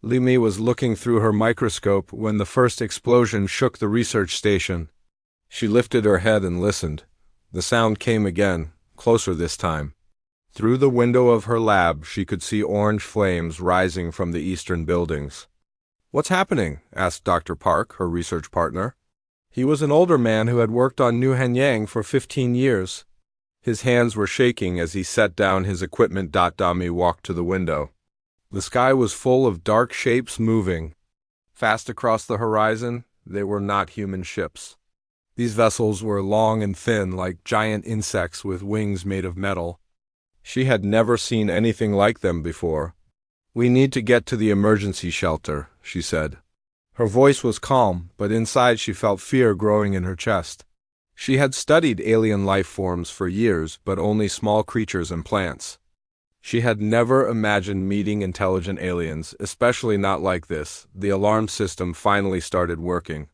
Limi was looking through her microscope when the first explosion shook the research station. She lifted her head and listened. The sound came again, closer this time. Through the window of her lab, she could see orange flames rising from the eastern buildings. "What's happening?" asked Dr. Park, her research partner. He was an older man who had worked on New Hanyang for 15 years. His hands were shaking as he set down his equipment. Dami walked to the window. The sky was full of dark shapes moving. Fast across the horizon, they were not human ships. These vessels were long and thin, like giant insects with wings made of metal. She had never seen anything like them before. "We need to get to the emergency shelter," she said. Her voice was calm, but inside she felt fear growing in her chest. She had studied alien life forms for years, but only small creatures and plants. She had never imagined meeting intelligent aliens, especially not like this. The alarm system finally started working.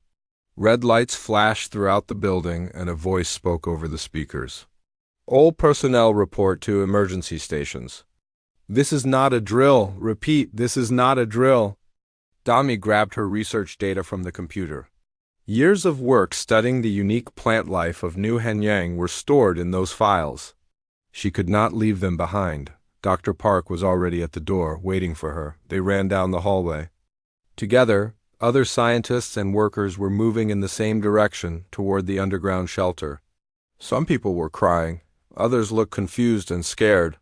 Red lights flashed throughout the building, and a voice spoke over the speakers. "All personnel report to emergency stations." "This is not a drill. Repeat, this is not a drill." Dami grabbed her research data from the computer. Years of work studying the unique plant life of New Hanyang were stored in those files. She could not leave them behind. Dr. Park was already at the door, waiting for her. They ran down the hallway. Together, other scientists and workers were moving in the same direction, toward the underground shelter. Some people were crying. Others looked confused and scared.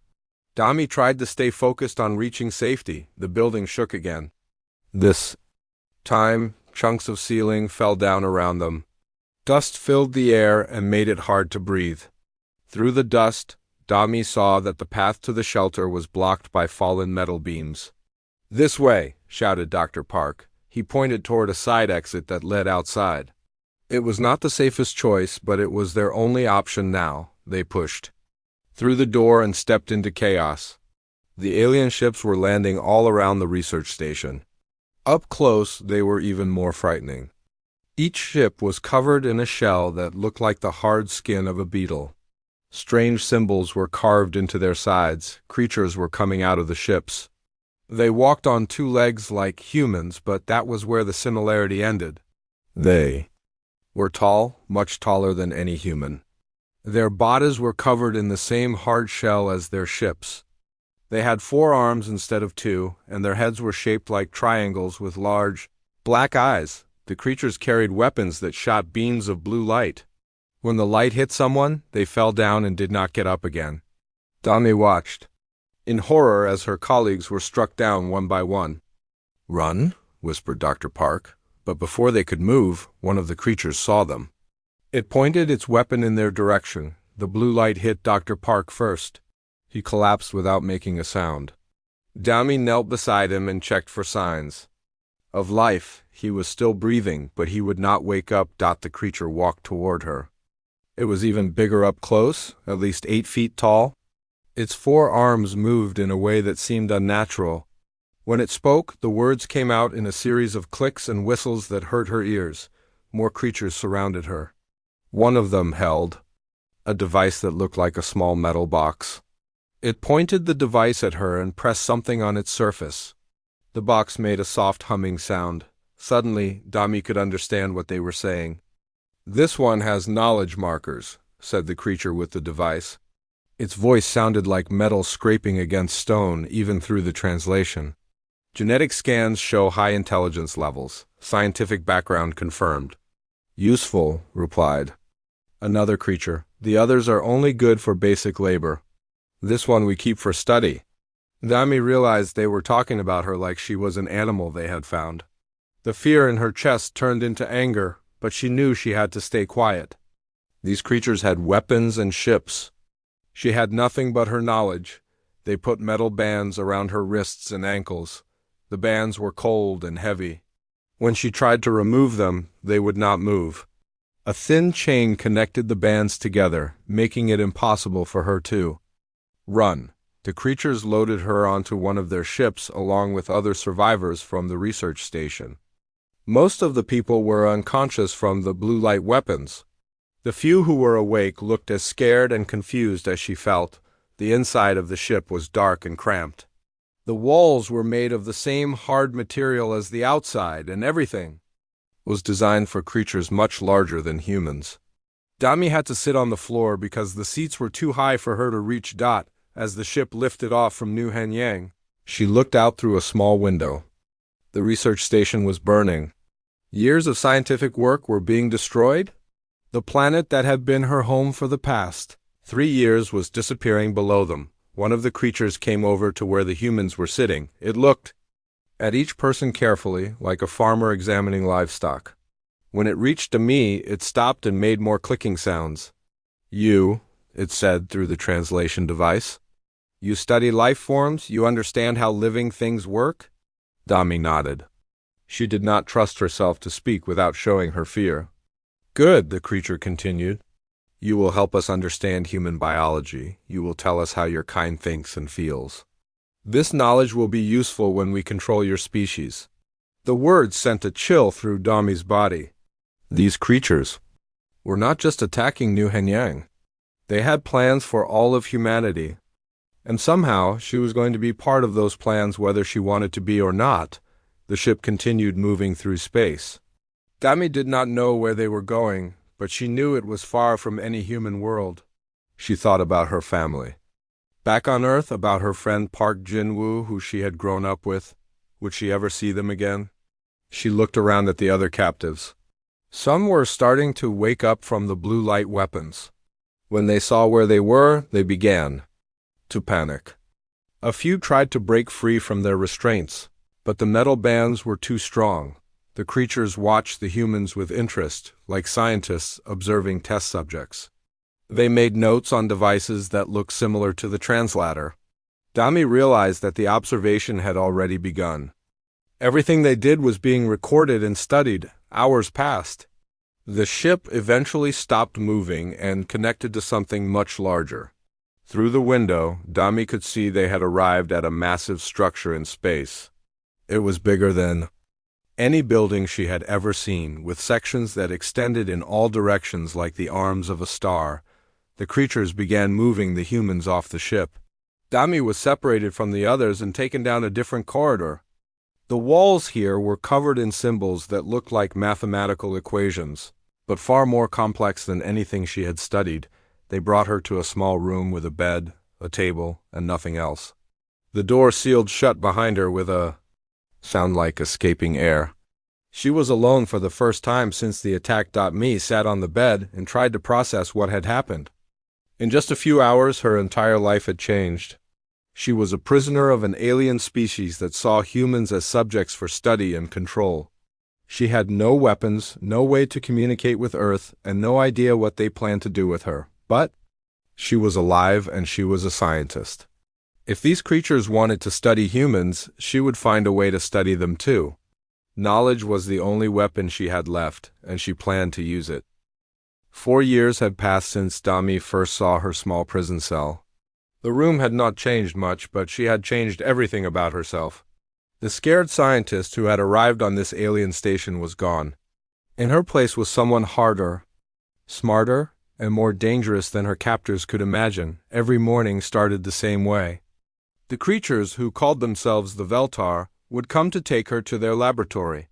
Dami tried to stay focused on reaching safety. The building shook again. This time, chunks of ceiling fell down around them. Dust filled the air and made it hard to breathe. Through the dust, Dami saw that the path to the shelter was blocked by fallen metal beams. "This way," shouted Dr. Park. He pointed toward a side exit that led outside. It was not the safest choice, but it was their only option now. They pushed through the door and stepped into chaos. The alien ships were landing all around the research station. Up close, they were even more frightening. Each ship was covered in a shell that looked like the hard skin of a beetle. Strange symbols were carved into their sides. Creatures were coming out of the ships. They walked on two legs like humans, but that was where the similarity ended. They were tall, much taller than any human. Their bodies were covered in the same hard shell as their ships. They had 4 arms instead of 2, and their heads were shaped like triangles with large, black eyes. The creatures carried weapons that shot beams of blue light. When the light hit someone, they fell down and did not get up again. Dami watched in horror as her colleagues were struck down one by one. "Run," whispered Dr. Park, but before they could move, one of the creatures saw them. It pointed its weapon in their direction. The blue light hit Dr. Park first. He collapsed without making a sound. Dami knelt beside him and checked for signs of life. He was still breathing, but he would not wake up. The creature walked toward her. It was even bigger up close, at least 8 feet tall. Its 4 arms moved in a way that seemed unnatural. When it spoke, the words came out in a series of clicks and whistles that hurt her ears. More creatures surrounded her. One of them held a device that looked like a small metal box. It pointed the device at her and pressed something on its surface. The box made a soft humming sound. Suddenly, Dami could understand what they were saying. "This one has knowledge markers," said the creature with the device. Its voice sounded like metal scraping against stone, even through the translation. "Genetic scans show high intelligence levels. Scientific background confirmed." "Useful," replied another creature. "The others are only good for basic labor. This one we keep for study." Dami realized they were talking about her like she was an animal they had found. The fear in her chest turned into anger, but she knew she had to stay quiet. These creatures had weapons and ships. She had nothing but her knowledge. They put metal bands around her wrists and ankles. The bands were cold and heavy. When she tried to remove them, they would not move. A thin chain connected the bands together, making it impossible for her to run. The creatures loaded her onto one of their ships along with other survivors from the research station. Most of the people were unconscious from the blue light weapons. The few who were awake looked as scared and confused as she felt. The inside of the ship was dark and cramped. The walls were made of the same hard material as the outside, and everything was designed for creatures much larger than humans. Dami had to sit on the floor because the seats were too high for her to reach. As the ship lifted off from New Hanyang, she looked out through a small window. The research station was burning. Years of scientific work were being destroyed. The planet that had been her home for the past 3 years was disappearing below them. One of the creatures came over to where the humans were sitting. It looked at each person carefully, like a farmer examining livestock. When it reached Dami, it stopped and made more clicking sounds. "You," it said through the translation device. "You study life forms? You understand how living things work?" Dami nodded. She did not trust herself to speak without showing her fear. "Good," the creature continued. "You will help us understand human biology. You will tell us how your kind thinks and feels. This knowledge will be useful when we control your species." The words sent a chill through Dami's body. These creatures were not just attacking New Hanyang. They had plans for all of humanity. And somehow she was going to be part of those plans whether she wanted to be or not. The ship continued moving through space. Dami did not know where they were going, but she knew it was far from any human world. She thought about her family. Back on Earth, about her friend Park Jin-woo, who she had grown up with. Would she ever see them again? She looked around at the other captives. Some were starting to wake up from the blue light weapons. When they saw where they were, they began to panic. A few tried to break free from their restraints, but the metal bands were too strong. The creatures watched the humans with interest, like scientists observing test subjects. They made notes on devices that looked similar to the translator. Dami realized that the observation had already begun. Everything they did was being recorded and studied. Hours passed. The ship eventually stopped moving and connected to something much larger. Through the window, Dami could see they had arrived at a massive structure in space. It was bigger than any building she had ever seen, with sections that extended in all directions like the arms of a star. The creatures began moving the humans off the ship. Dami was separated from the others and taken down a different corridor. The walls here were covered in symbols that looked like mathematical equations, but far more complex than anything she had studied. They brought her to a small room with a bed, a table, and nothing else. The door sealed shut behind her with a sound like escaping air. She was alone for the first time since the attack. Me sat on the bed and tried to process what had happened. In just a few hours, her entire life had changed. She was a prisoner of an alien species that saw humans as subjects for study and control. She had no weapons, no way to communicate with Earth, and no idea what they planned to do with her. But she was alive and she was a scientist. If these creatures wanted to study humans, she would find a way to study them too. Knowledge was the only weapon she had left, and she planned to use it. 4 years had passed since Dami first saw her small prison cell. The room had not changed much, but she had changed everything about herself. The scared scientist who had arrived on this alien station was gone. In her place was someone harder, smarter, and more dangerous than her captors could imagine. Every morning started the same way. The creatures, who called themselves the Veltar, would come to take her to their laboratory.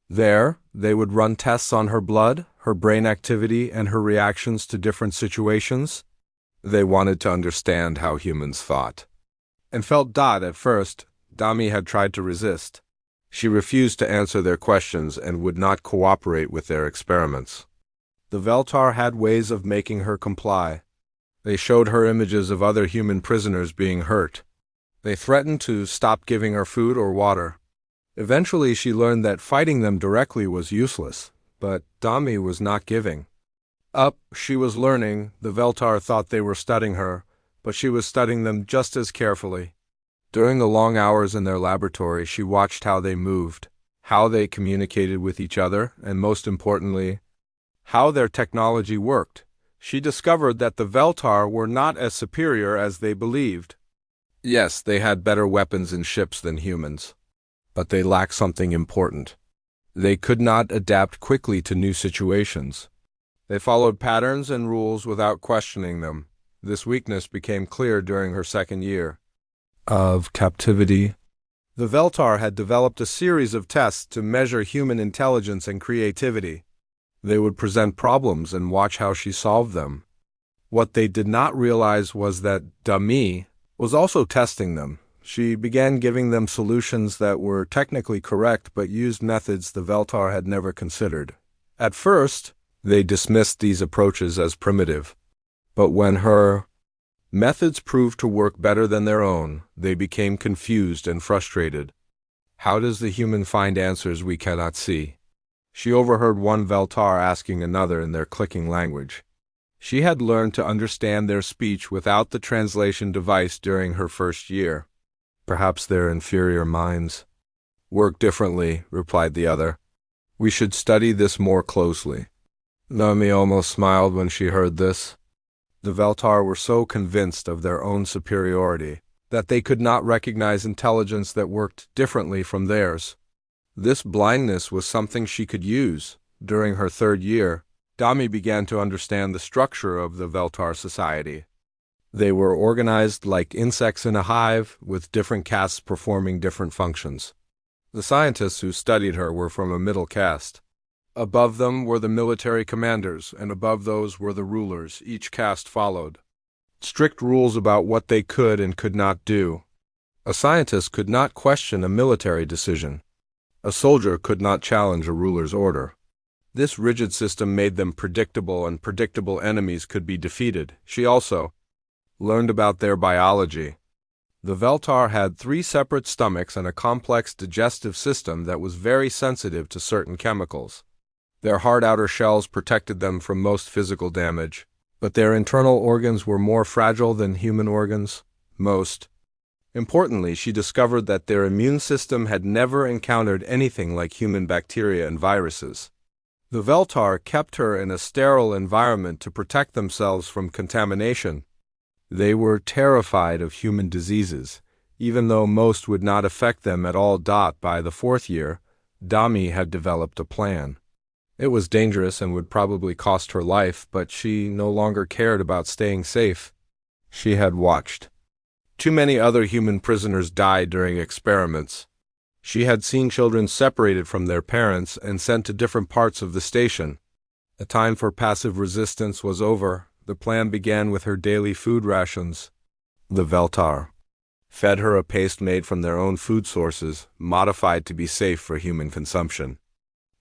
There, they would run tests on her blood, her brain activity, and her reactions to different situations. They wanted to understand how humans thought and felt. At first, Dami had tried to resist. She refused to answer their questions and would not cooperate with their experiments. The Veltar had ways of making her comply. They showed her images of other human prisoners being hurt. They threatened to stop giving her food or water. Eventually, she learned that fighting them directly was useless, but Dami was not giving up. She was learning. The Veltar thought they were studying her, but she was studying them just as carefully. During the long hours in their laboratory, she watched how they moved, how they communicated with each other, and most importantly, how their technology worked. She discovered that the Veltar were not as superior as they believed. Yes, they had better weapons and ships than humans, but they lacked something important. They could not adapt quickly to new situations. They followed patterns and rules without questioning them. This weakness became clear during her second year of captivity. The Veltar had developed a series of tests to measure human intelligence and creativity. They would present problems and watch how she solved them. What they did not realize was that Dami was also testing them. She began giving them solutions that were technically correct but used methods the Veltar had never considered. At first, they dismissed these approaches as primitive. But when her methods proved to work better than their own, they became confused and frustrated. How does the human find answers we cannot see? She overheard one Veltar asking another in their clicking language. She had learned to understand their speech without the translation device during her first year. Perhaps their inferior minds work differently, replied the other. We should study this more closely. Naomi almost smiled when she heard this. The Veltar were so convinced of their own superiority that they could not recognize intelligence that worked differently from theirs. This blindness was something she could use. During her third year, Dami began to understand the structure of the Veltar society. They were organized like insects in a hive, with different castes performing different functions. The scientists who studied her were from a middle caste. Above them were the military commanders, and above those were the rulers. Each caste followed strict rules about what they could and could not do. A scientist could not question a military decision. A soldier could not challenge a ruler's order. This rigid system made them predictable, and predictable enemies could be defeated. She also learned about their biology. The Veltar had 3 separate stomachs and a complex digestive system that was very sensitive to certain chemicals. Their hard outer shells protected them from most physical damage, but their internal organs were more fragile than human organs. Importantly, she discovered that their immune system had never encountered anything like human bacteria and viruses. The Veltar kept her in a sterile environment to protect themselves from contamination. They were terrified of human diseases, even though most would not affect them at all. By the 4th year, Dami had developed a plan. It was dangerous and would probably cost her life, but she no longer cared about staying safe. She had watched too many other human prisoners die during experiments. She had seen children separated from their parents and sent to different parts of the station. The time for passive resistance was over. The plan began with her daily food rations. The Veltar fed her a paste made from their own food sources, modified to be safe for human consumption.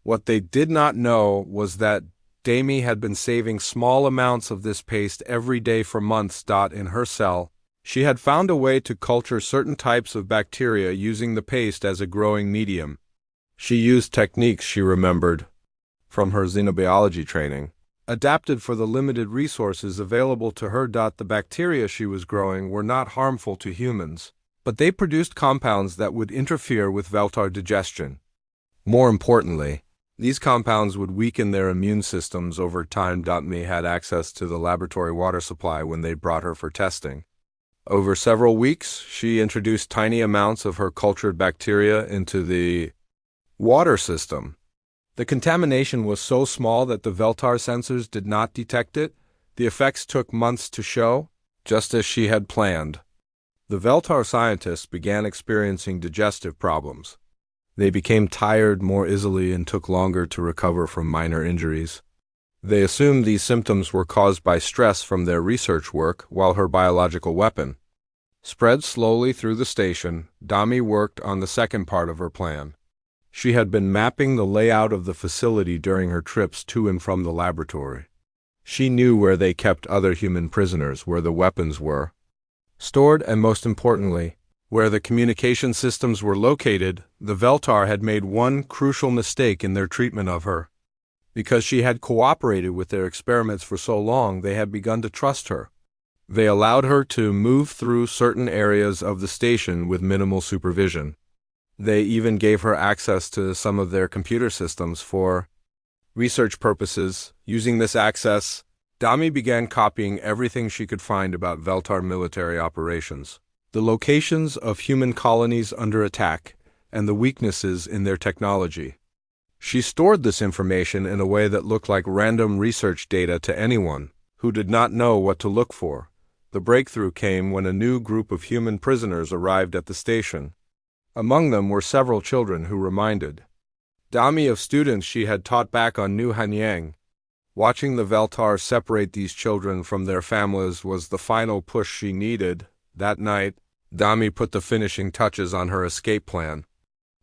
What they did not know was that Dami had been saving small amounts of this paste every day for months. In her cell, she had found a way to culture certain types of bacteria using the paste as a growing medium. She used techniques she remembered from her xenobiology training, adapted for the limited resources available to her. The bacteria she was growing were not harmful to humans, but they produced compounds that would interfere with Veltar digestion. More importantly, these compounds would weaken their immune systems over time. Dami had access to the laboratory water supply when they brought her for testing. Over several weeks, she introduced tiny amounts of her cultured bacteria into the water system. The contamination was so small that the Veltar sensors did not detect it. The effects took months to show, just as she had planned. The Veltar scientists began experiencing digestive problems. They became tired more easily and took longer to recover from minor injuries. They assumed these symptoms were caused by stress from their research work, while her biological weapon spread slowly through the station. Dami worked on the second part of her plan. She had been mapping the layout of the facility during her trips to and from the laboratory. She knew where they kept other human prisoners, where the weapons were stored, and most importantly, where the communication systems were located. The Veltar had made one crucial mistake in their treatment of her. Because she had cooperated with their experiments for so long, they had begun to trust her. They allowed her to move through certain areas of the station with minimal supervision. They even gave her access to some of their computer systems for research purposes. Using this access, Dami began copying everything she could find about Veltar military operations, the locations of human colonies under attack, and the weaknesses in their technology. She stored this information in a way that looked like random research data to anyone who did not know what to look for. The breakthrough came when a new group of human prisoners arrived at the station. Among them were several children who reminded Dami of students she had taught back on New Hanyang. Watching the Veltar separate these children from their families was the final push she needed. That night, Dami put the finishing touches on her escape plan.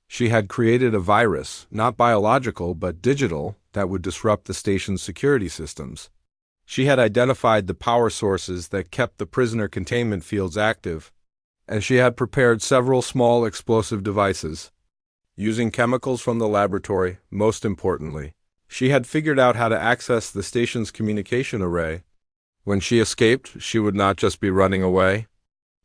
She had created a virus, not biological but digital, that would disrupt the station's security systems. She had identified the power sources that kept the prisoner containment fields active, and she had prepared several small explosive devices. Using chemicals from the laboratory, most importantly, she had figured out how to access the station's communication array. When she escaped, she would not just be running away.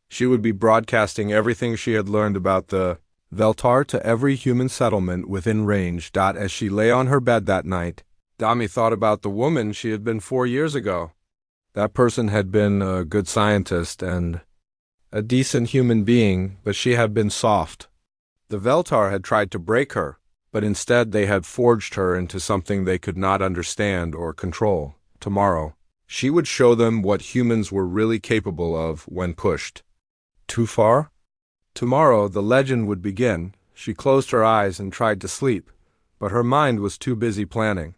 She would be broadcasting everything she had learned about the Veltar to every human settlement within range. As she lay on her bed that night, Dami thought about the woman she had been 4 years ago. That person had been a good scientist and a decent human being, but she had been soft. The Veltar had tried to break her, but instead they had forged her into something they could not understand or control. Tomorrow, she would show them what humans were really capable of when pushed. Too far? Tomorrow the legend would begin. She closed her eyes and tried to sleep, but her mind was too busy planning.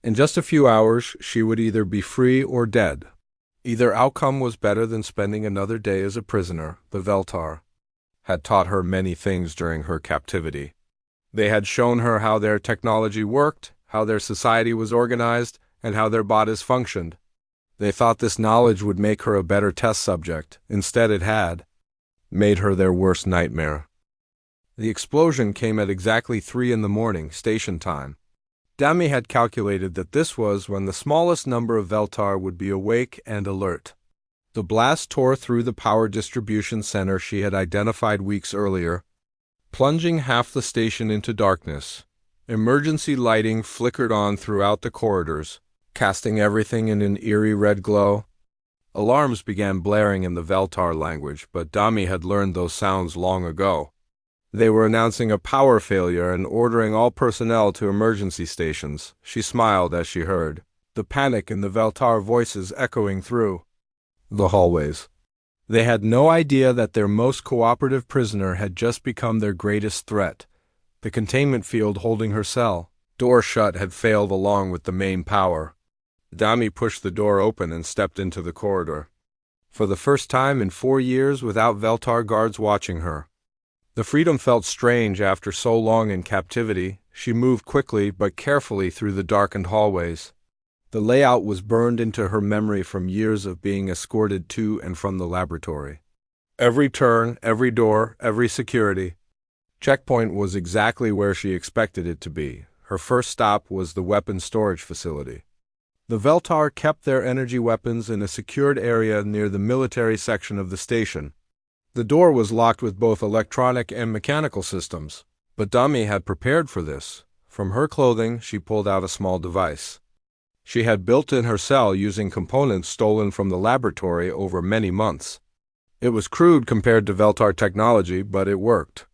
In just a few hours, she would either be free or dead. Either outcome was better than spending another day as a prisoner. The Veltar had taught her many things during her captivity. They had shown her how their technology worked, how their society was organized, and how their bodies functioned. They thought this knowledge would make her a better test subject. Instead, it had made her their worst nightmare. The explosion came at exactly 3 a.m, station time. Dami had calculated that this was when the smallest number of Veltar would be awake and alert. The blast tore through the power distribution center she had identified weeks earlier, plunging half the station into darkness. Emergency lighting flickered on throughout the corridors, casting everything in an eerie red glow. Alarms began blaring in the Veltar language, but Dami had learned those sounds long ago. They were announcing a power failure and ordering all personnel to emergency stations. She smiled as she heard the panic in the Veltar voices echoing through the hallways. They had no idea that their most cooperative prisoner had just become their greatest threat. The containment field holding her cell, door shut, had failed along with the main power. Dami pushed the door open and stepped into the corridor. For the first time in 4 years without Veltar guards watching her. The freedom felt strange after so long in captivity. She moved quickly but carefully through the darkened hallways. The layout was burned into her memory from years of being escorted to and from the laboratory. Every turn, every door, every security checkpoint was exactly where she expected it to be. Her first stop was the weapons storage facility. The Veltar kept their energy weapons in a secured area near the military section of the station. The door was locked with both electronic and mechanical systems, but Dami had prepared for this. From her clothing, she pulled out a small device. She had built in her cell using components stolen from the laboratory over many months. It was crude compared to Veltar technology, but it worked.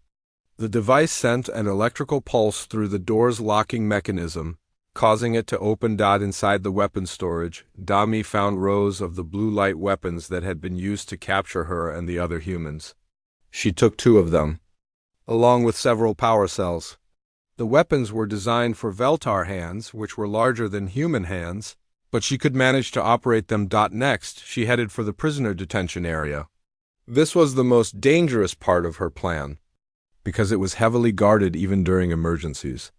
The device sent an electrical pulse through the door's locking mechanism, causing it to open. Inside the weapons storage, Dami found rows of the blue light weapons that had been used to capture her and the other humans. She took 2 of them, along with several power cells. The weapons were designed for Veltar hands, which were larger than human hands, but she could manage to operate them. Next, she headed for the prisoner detention area. This was the most dangerous part of her plan, because it was heavily guarded even during emergencies.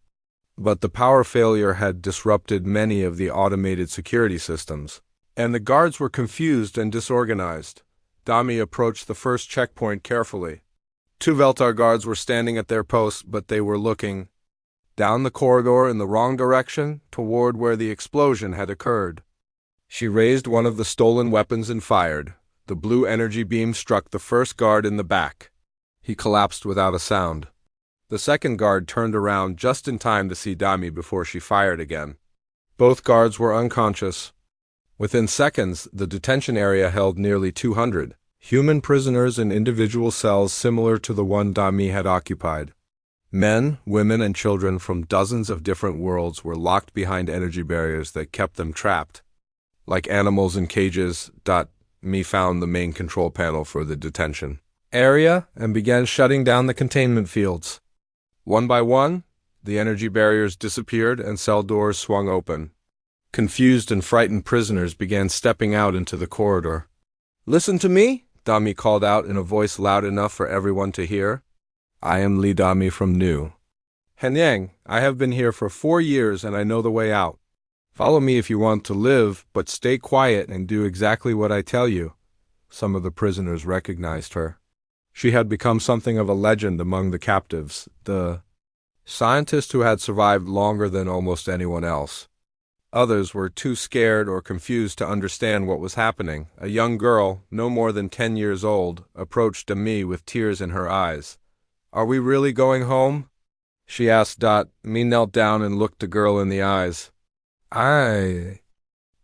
But the power failure had disrupted many of the automated security systems, and the guards were confused and disorganized. Dami approached the first checkpoint carefully. 2 Veltar guards were standing at their posts, but they were looking down the corridor in the wrong direction, toward where the explosion had occurred. She raised one of the stolen weapons and fired. The blue energy beam struck the first guard in the back. He collapsed without a sound. The second guard turned around just in time to see Dami before she fired again. Both guards were unconscious. Within seconds, the detention area held nearly 200 human prisoners in individual cells similar to the one Dami had occupied. Men, women, and children from dozens of different worlds were locked behind energy barriers that kept them trapped, like animals in cages. Me found the main control panel for the detention area and began shutting down the containment fields. One by one, the energy barriers disappeared and cell doors swung open. Confused and frightened prisoners began stepping out into the corridor. "Listen to me," Dami called out in a voice loud enough for everyone to hear. "I am Li Dami from New Henyang. I have been here for 4 years and I know the way out. Follow me if you want to live, but stay quiet and do exactly what I tell you." Some of the prisoners recognized her. She had become something of a legend among the captives, the scientist who had survived longer than almost anyone else. Others were too scared or confused to understand what was happening. A young girl, no more than 10 years old, approached Dami with tears in her eyes. "Are we really going home?" she asked. Mi knelt down and looked the girl in the eyes. "I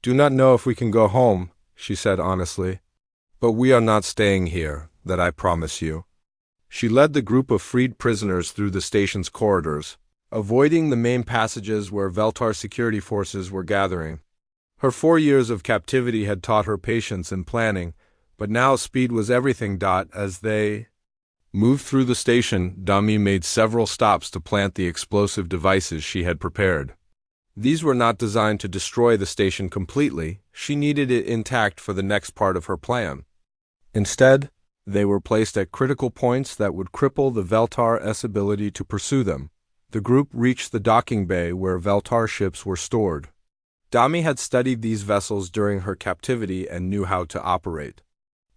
do not know if we can go home," she said honestly. "But we are not staying here, that I promise you." She led the group of freed prisoners through the station's corridors, avoiding the main passages where Veltar security forces were gathering. Her 4 years of captivity had taught her patience and planning, but now speed was everything. As they moved through the station, Dami made several stops to plant the explosive devices she had prepared. These were not designed to destroy the station completely. She needed it intact for the next part of her plan. Instead, they were placed at critical points that would cripple the Veltar's ability to pursue them. The group reached the docking bay where Veltar ships were stored. Dami had studied these vessels during her captivity and knew how to operate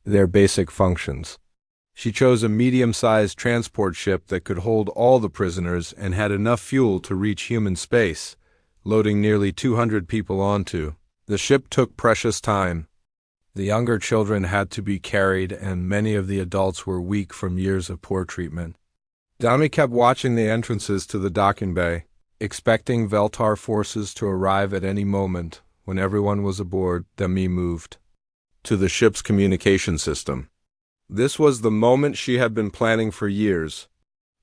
their basic functions. She chose a medium-sized transport ship that could hold all the prisoners and had enough fuel to reach human space, loading nearly 200 people onto. The ship took precious time. The younger children had to be carried, and many of the adults were weak from years of poor treatment. Dami kept watching the entrances to the docking bay, expecting Veltar forces to arrive at any moment. When everyone was aboard, Dami moved to the ship's communication system. This was the moment she had been planning for years.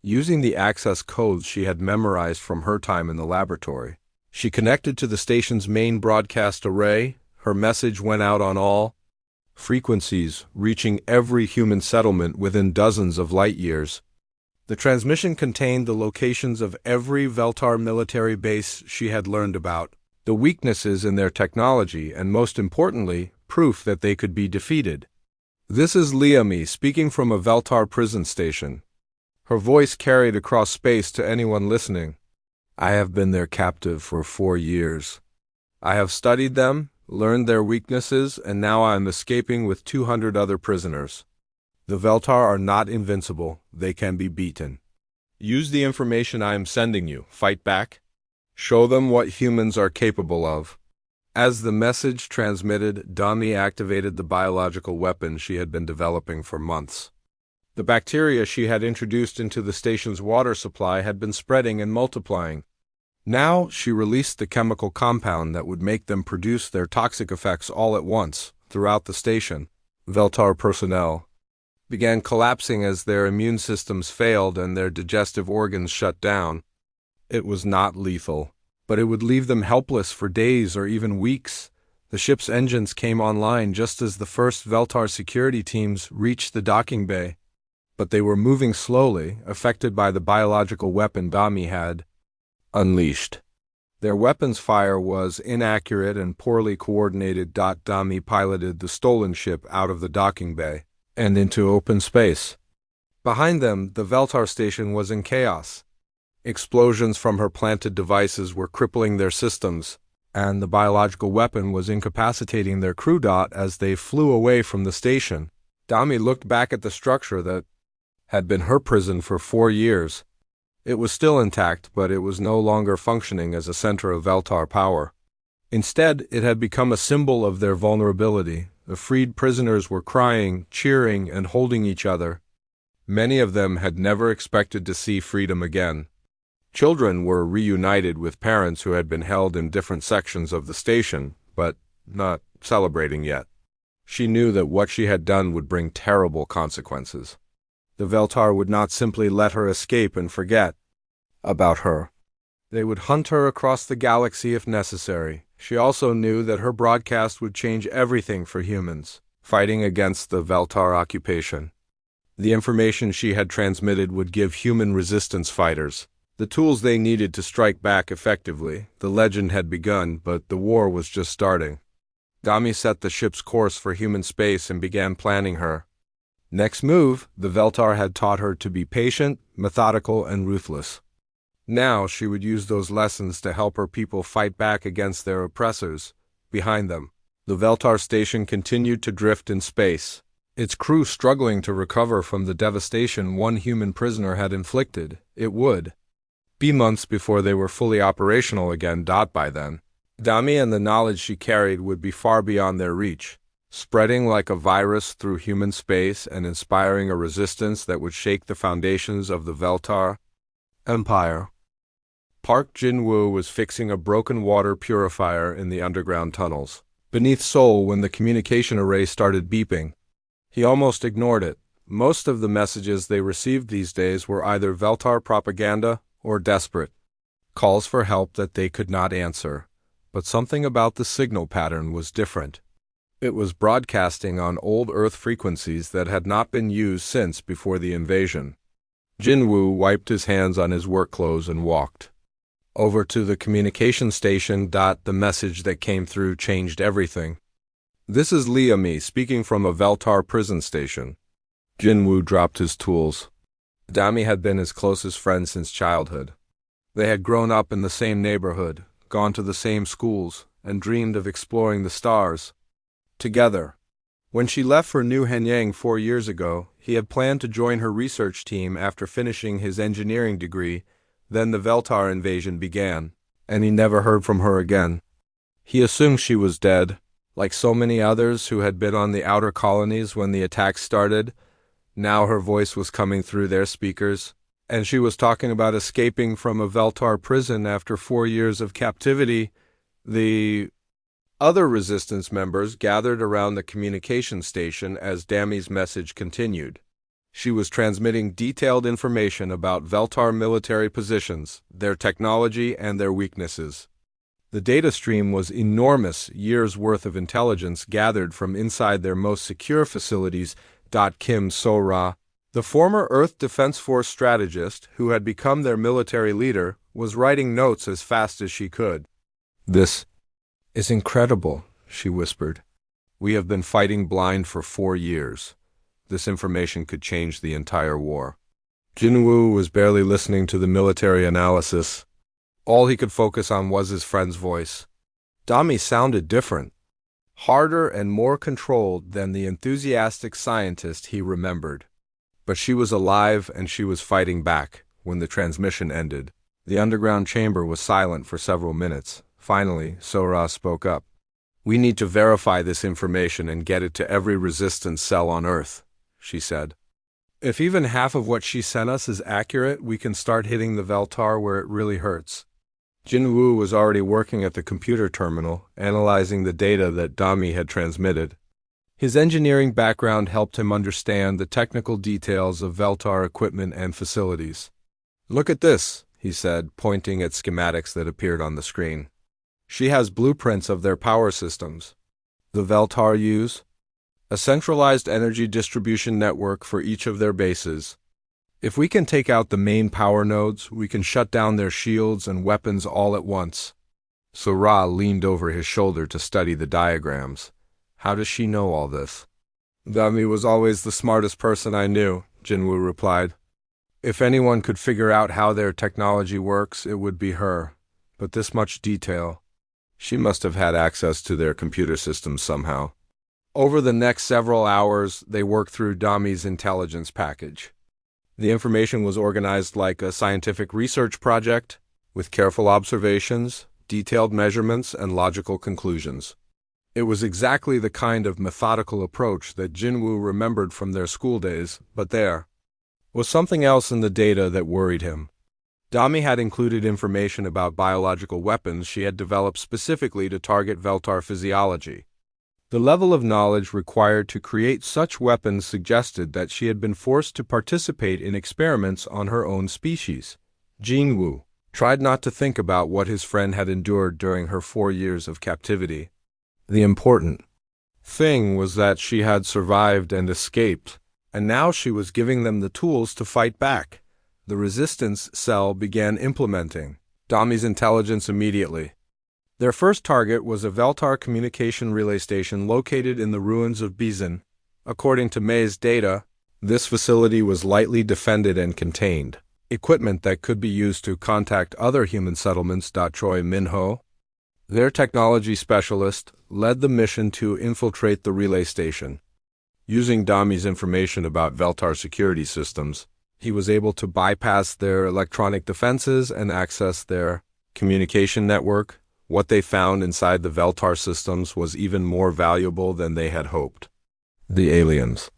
Using the access codes she had memorized from her time in the laboratory, she connected to the station's main broadcast array. Her message went out on all frequencies, reaching every human settlement within dozens of light years. The transmission contained the locations of every Veltar military base she had learned about, the weaknesses in their technology, and most importantly, proof that they could be defeated. "This is Liami speaking from a Veltar prison station." Her voice carried across space to anyone listening. "I have been their captive for 4 years. I have studied them, learned their weaknesses, and now I am escaping with 200 other prisoners. The Veltar are not invincible. They can be beaten. Use the information I am sending you. Fight back. Show them what humans are capable of." As the message transmitted, Dami activated the biological weapon she had been developing for months. The bacteria she had introduced into the station's water supply had been spreading and multiplying. Now she released the chemical compound that would make them produce their toxic effects all at once throughout the station. Veltar personnel began collapsing as their immune systems failed and their digestive organs shut down. It was not lethal, but it would leave them helpless for days or even weeks. The ship's engines came online just as the first Veltar security teams reached the docking bay, but they were moving slowly, affected by the biological weapon Dami had unleashed. Their weapons fire was inaccurate and poorly coordinated. Dami piloted the stolen ship out of the docking bay and into open space. Behind them, the Veltar station was in chaos. Explosions from her planted devices were crippling their systems, and the biological weapon was incapacitating their crew. As they flew away from the station, Dami looked back at the structure that had been her prison for 4 years. It was still intact, but it was no longer functioning as a center of Veltar power. Instead, it had become a symbol of their vulnerability. The freed prisoners were crying, cheering, and holding each other. Many of them had never expected to see freedom again. Children were reunited with parents who had been held in different sections of the station, but not celebrating yet. She knew that what she had done would bring terrible consequences. The Veltar would not simply let her escape and forget about her. They would hunt her across the galaxy if necessary. She also knew that her broadcast would change everything for humans fighting against the Veltar occupation. The information she had transmitted would give human resistance fighters the tools they needed to strike back effectively. The legend had begun, but the war was just starting. Dami set the ship's course for human space and began planning her next move. The Veltar had taught her to be patient, methodical, and ruthless. Now she would use those lessons to help her people fight back against their oppressors. Behind them, the Veltar station continued to drift in space, its crew struggling to recover from the devastation one human prisoner had inflicted. It would be months before they were fully operational again. By then, Dami and the knowledge she carried would be far beyond their reach, spreading like a virus through human space and inspiring a resistance that would shake the foundations of the Veltar Empire. Park Jin-woo was fixing a broken water purifier in the underground tunnels beneath Seoul when the communication array started beeping. He almost ignored it. Most of the messages they received these days were either Veltar propaganda or desperate calls for help that they could not answer. But something about the signal pattern was different. It was broadcasting on old Earth frequencies that had not been used since before the invasion. Jin-woo wiped his hands on his work clothes and walked over to the communication station. The message that came through changed everything. "This is Liami speaking from a Veltar prison station." Jin-woo dropped his tools. Dami had been his closest friend since childhood. They had grown up in the same neighborhood, gone to the same schools, and dreamed of exploring the stars together. When she left for New Hanyang 4 years ago, he had planned to join her research team after finishing his engineering degree. Then the Veltar invasion began, and he never heard from her again. He assumed she was dead, like so many others who had been on the outer colonies when the attacks started. Now her voice was coming through their speakers, and she was talking about escaping from a Veltar prison after 4 years of captivity. The other resistance members gathered around the communication station as Dami's message continued. She was transmitting detailed information about Veltar military positions, their technology, and their weaknesses. The data stream was enormous, years' worth of intelligence gathered from inside their most secure facilities. Kim So-ra, the former Earth Defense Force strategist who had become their military leader, was writing notes as fast as she could. "This is incredible," she whispered. "We have been fighting blind for 4 years. This information could change the entire war." Jin-woo was barely listening to the military analysis. All he could focus on was his friend's voice. Dami sounded different, harder and more controlled than the enthusiastic scientist he remembered. But she was alive and she was fighting back. When the transmission ended, the underground chamber was silent for several minutes. Finally, So-ra spoke up. "We need to verify this information and get it to every resistance cell on Earth," she said. "If even half of what she sent us is accurate, we can start hitting the Veltar where it really hurts." Jin-woo was already working at the computer terminal, analyzing the data that Dami had transmitted. His engineering background helped him understand the technical details of Veltar equipment and facilities. "Look at this," he said, pointing at schematics that appeared on the screen. "She has blueprints of their power systems. The Veltar use a centralized energy distribution network for each of their bases. If we can take out the main power nodes, we can shut down their shields and weapons all at once." So-ra leaned over his shoulder to study the diagrams. "How does she know all this?" "Dami was always the smartest person I knew," Jin-woo replied. "If anyone could figure out how their technology works, it would be her. But this much detail, she must have had access to their computer systems somehow." Over the next several hours, they worked through Dami's intelligence package. The information was organized like a scientific research project, with careful observations, detailed measurements, and logical conclusions. It was exactly the kind of methodical approach that Jin-woo remembered from their school days, but there was something else in the data that worried him. Dami had included information about biological weapons she had developed specifically to target Veltar physiology. The level of knowledge required to create such weapons suggested that she had been forced to participate in experiments on her own species. Jin-woo tried not to think about what his friend had endured during her 4 years of captivity. The important thing was that she had survived and escaped. And now she was giving them the tools to fight back. The resistance cell began implementing Dami's intelligence immediately. Their first target was a Veltar communication relay station located in the ruins of Bizan. According to May's data, this facility was lightly defended and contained equipment that could be used to contact other human settlements. Troy Minho, their technology specialist, led the mission to infiltrate the relay station. Using Dami's information about Veltar security systems, he was able to bypass their electronic defenses and access their communication network. What they found inside the Veltar systems was even more valuable than they had hoped. The aliens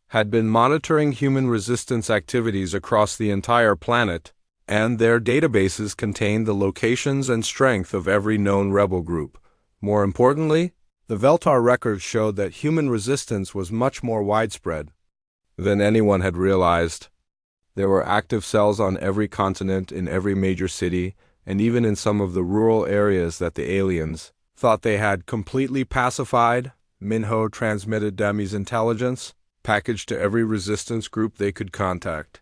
had been monitoring human resistance activities across the entire planet, and their databases contained the locations and strength of every known rebel group. More importantly, the Veltar records showed that human resistance was much more widespread than anyone had realized. There were active cells on every continent, in every major city, and even in some of the rural areas that the aliens thought they had completely pacified. Minho transmitted Dami's intelligence, packaged to every resistance group they could contact.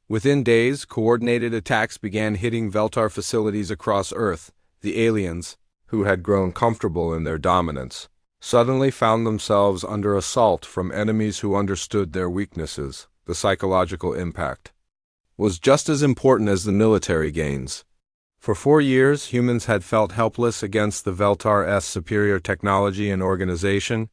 Within days, coordinated attacks began hitting Veltar facilities across Earth. The aliens, who had grown comfortable in their dominance, suddenly found themselves under assault from enemies who understood their weaknesses. The psychological impact was just as important as the military gains. For 4 years, humans had felt helpless against the Veltar's superior technology and organization.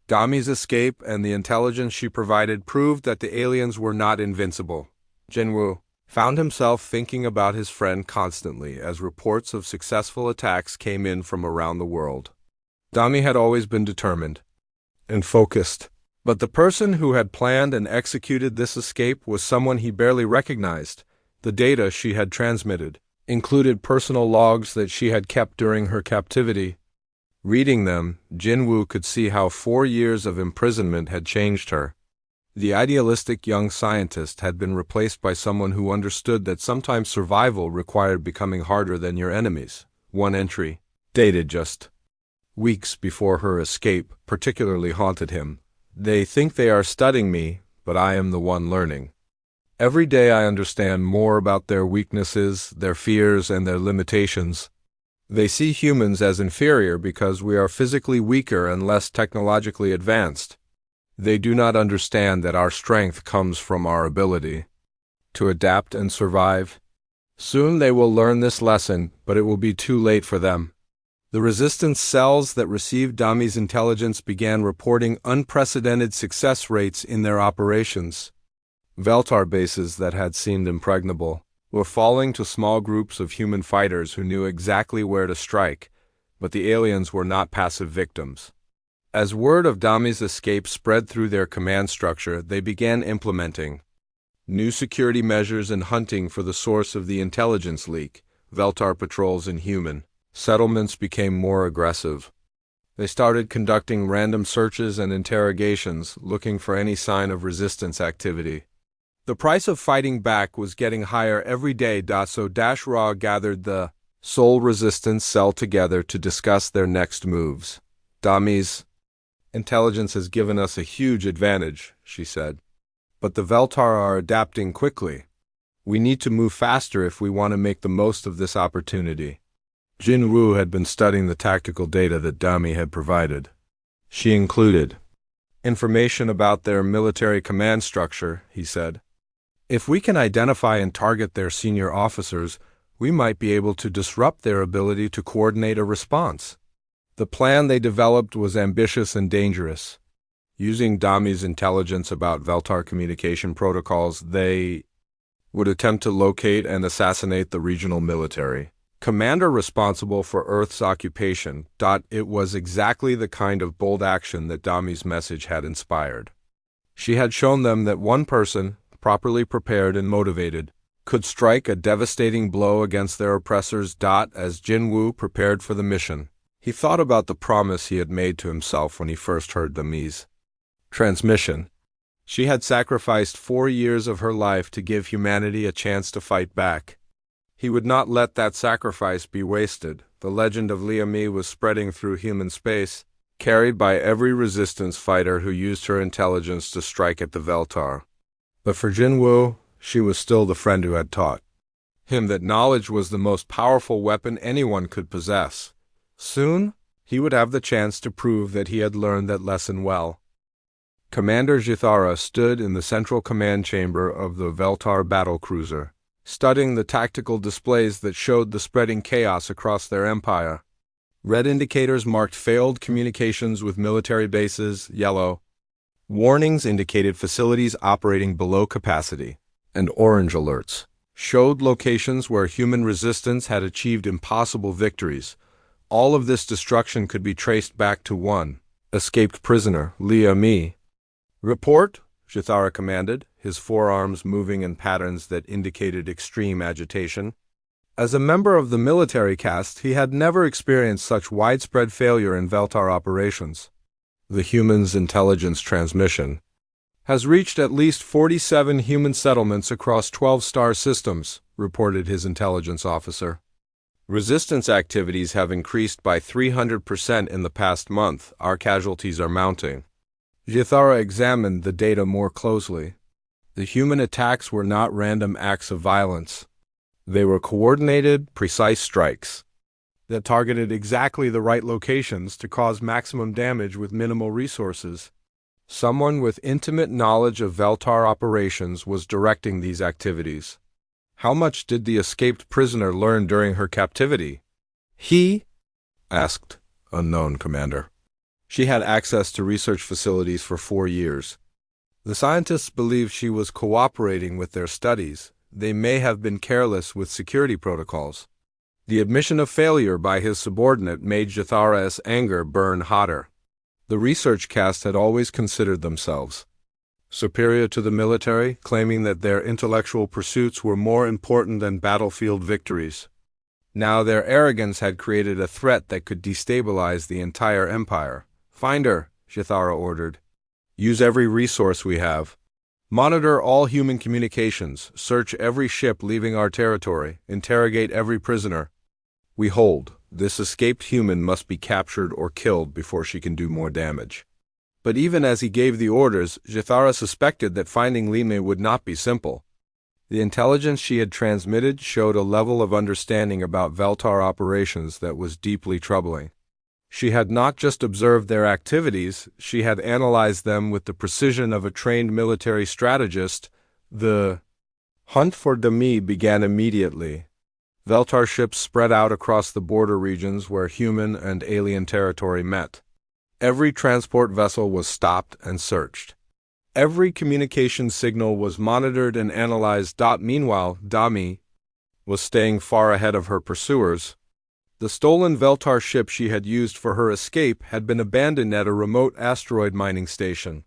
Dami's escape and the intelligence she provided proved that the aliens were not invincible. Jinwoo found himself thinking about his friend constantly as reports of successful attacks came in from around the world. Dami had always been determined and focused, but the person who had planned and executed this escape was someone he barely recognized. The data she had transmitted included personal logs that she had kept during her captivity. Reading them, Jinwoo could see how 4 years of imprisonment had changed her. The idealistic young scientist had been replaced by someone who understood that sometimes survival required becoming harder than your enemies. One entry, dated just weeks before her escape, particularly haunted him. They think they are studying me, but I am the one learning. Every day I understand more about their weaknesses, their fears, and their limitations. They see humans as inferior because we are physically weaker and less technologically advanced. They do not understand that our strength comes from our ability to adapt and survive. Soon they will learn this lesson, but it will be too late for them. The resistance cells that received Dami's intelligence began reporting unprecedented success rates in their operations. Veltar bases that had seemed impregnable were falling to small groups of human fighters who knew exactly where to strike, but the aliens were not passive victims. As word of Dami's escape spread through their command structure, they began implementing new security measures and hunting for the source of the intelligence leak. Veltar patrols in human settlements became more aggressive. They started conducting random searches and interrogations, looking for any sign of resistance activity. The price of fighting back was getting higher every day. So Ra gathered the Soul Resistance cell together to discuss their next moves. Dami's intelligence has given us a huge advantage, she said. But the Veltar are adapting quickly. We need to move faster if we want to make the most of this opportunity. Jinwoo had been studying the tactical data that Dami had provided. She included information about their military command structure, he said. If we can identify and target their senior officers, we might be able to disrupt their ability to coordinate a response. The plan they developed was ambitious and dangerous. Using Dami's intelligence about Veltar communication protocols, they would attempt to locate and assassinate the regional military commander responsible for Earth's occupation. It was exactly the kind of bold action that Dami's message had inspired. She had shown them that one person, properly prepared and motivated, could strike a devastating blow against their oppressors. As Jinwoo prepared for the mission, he thought about the promise he had made to himself when he first heard Dami's transmission. She had sacrificed 4 years of her life to give humanity a chance to fight back. He would not let that sacrifice be wasted. The legend of Liami was spreading through human space. carried by every resistance fighter who used her intelligence to strike at the Veltar. But for Jinwoo, she was still the friend who had taught him that knowledge was the most powerful weapon anyone could possess. Soon, he would have the chance to prove that he had learned that lesson well. Commander Jithara stood in the central command chamber of the Veltar battlecruiser, studying the tactical displays that showed the spreading chaos across their empire. Red indicators marked failed communications with military bases, yellow warnings indicated facilities operating below capacity, and orange alerts showed locations where human resistance had achieved impossible victories. All of this destruction could be traced back to one escaped prisoner, Lia Mi. "Report," Jithara commanded, his forearms moving in patterns that indicated extreme agitation. As a member of the military caste, he had never experienced such widespread failure in Veltar operations. "The human's intelligence transmission has reached at least 47 human settlements across 12 star systems," reported his intelligence officer. "Resistance activities have increased by 300% in the past month. Our casualties are mounting." Jithara examined the data more closely. The human attacks were not random acts of violence. They were coordinated, precise strikes that targeted exactly the right locations to cause maximum damage with minimal resources. Someone with intimate knowledge of Veltar operations was directing these activities. How much did the escaped prisoner learn during her captivity? "He?" asked unknown commander. "She had access to research facilities for 4 years. The scientists believe she was cooperating with their studies. They may have been careless with security protocols." The admission of failure by his subordinate made Jithara's anger burn hotter. The research caste had always considered themselves superior to the military, claiming that their intellectual pursuits were more important than battlefield victories. Now their arrogance had created a threat that could destabilize the entire empire. "Find her," Jithara ordered. "Use every resource we have. Monitor all human communications, search every ship leaving our territory, interrogate every prisoner we hold. This escaped human must be captured or killed before she can do more damage." But even as he gave the orders, Jithara suspected that finding Lime would not be simple. The intelligence she had transmitted showed a level of understanding about Veltar operations that was deeply troubling. She had not just observed their activities, she had analyzed them with the precision of a trained military strategist. The hunt for Demi began immediately. Veltar ships spread out across the border regions where human and alien territory met. Every transport vessel was stopped and searched. Every communication signal was monitored and analyzed. Meanwhile, Dami was staying far ahead of her pursuers. The stolen Veltar ship she had used for her escape had been abandoned at a remote asteroid mining station.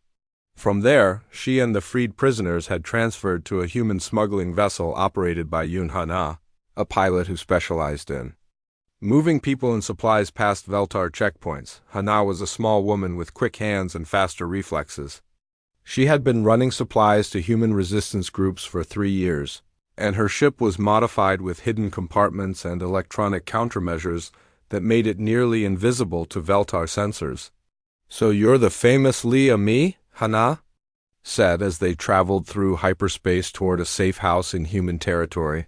From there, she and the freed prisoners had transferred to a human smuggling vessel operated by Yun Hana, a pilot who specialized in moving people and supplies past Veltar checkpoints. Hana was a small woman with quick hands and faster reflexes. She had been running supplies to human resistance groups for 3 years, and her ship was modified with hidden compartments and electronic countermeasures that made it nearly invisible to Veltar sensors. "So you're the famous Lia Mi?" Hana said as they traveled through hyperspace toward a safe house in human territory.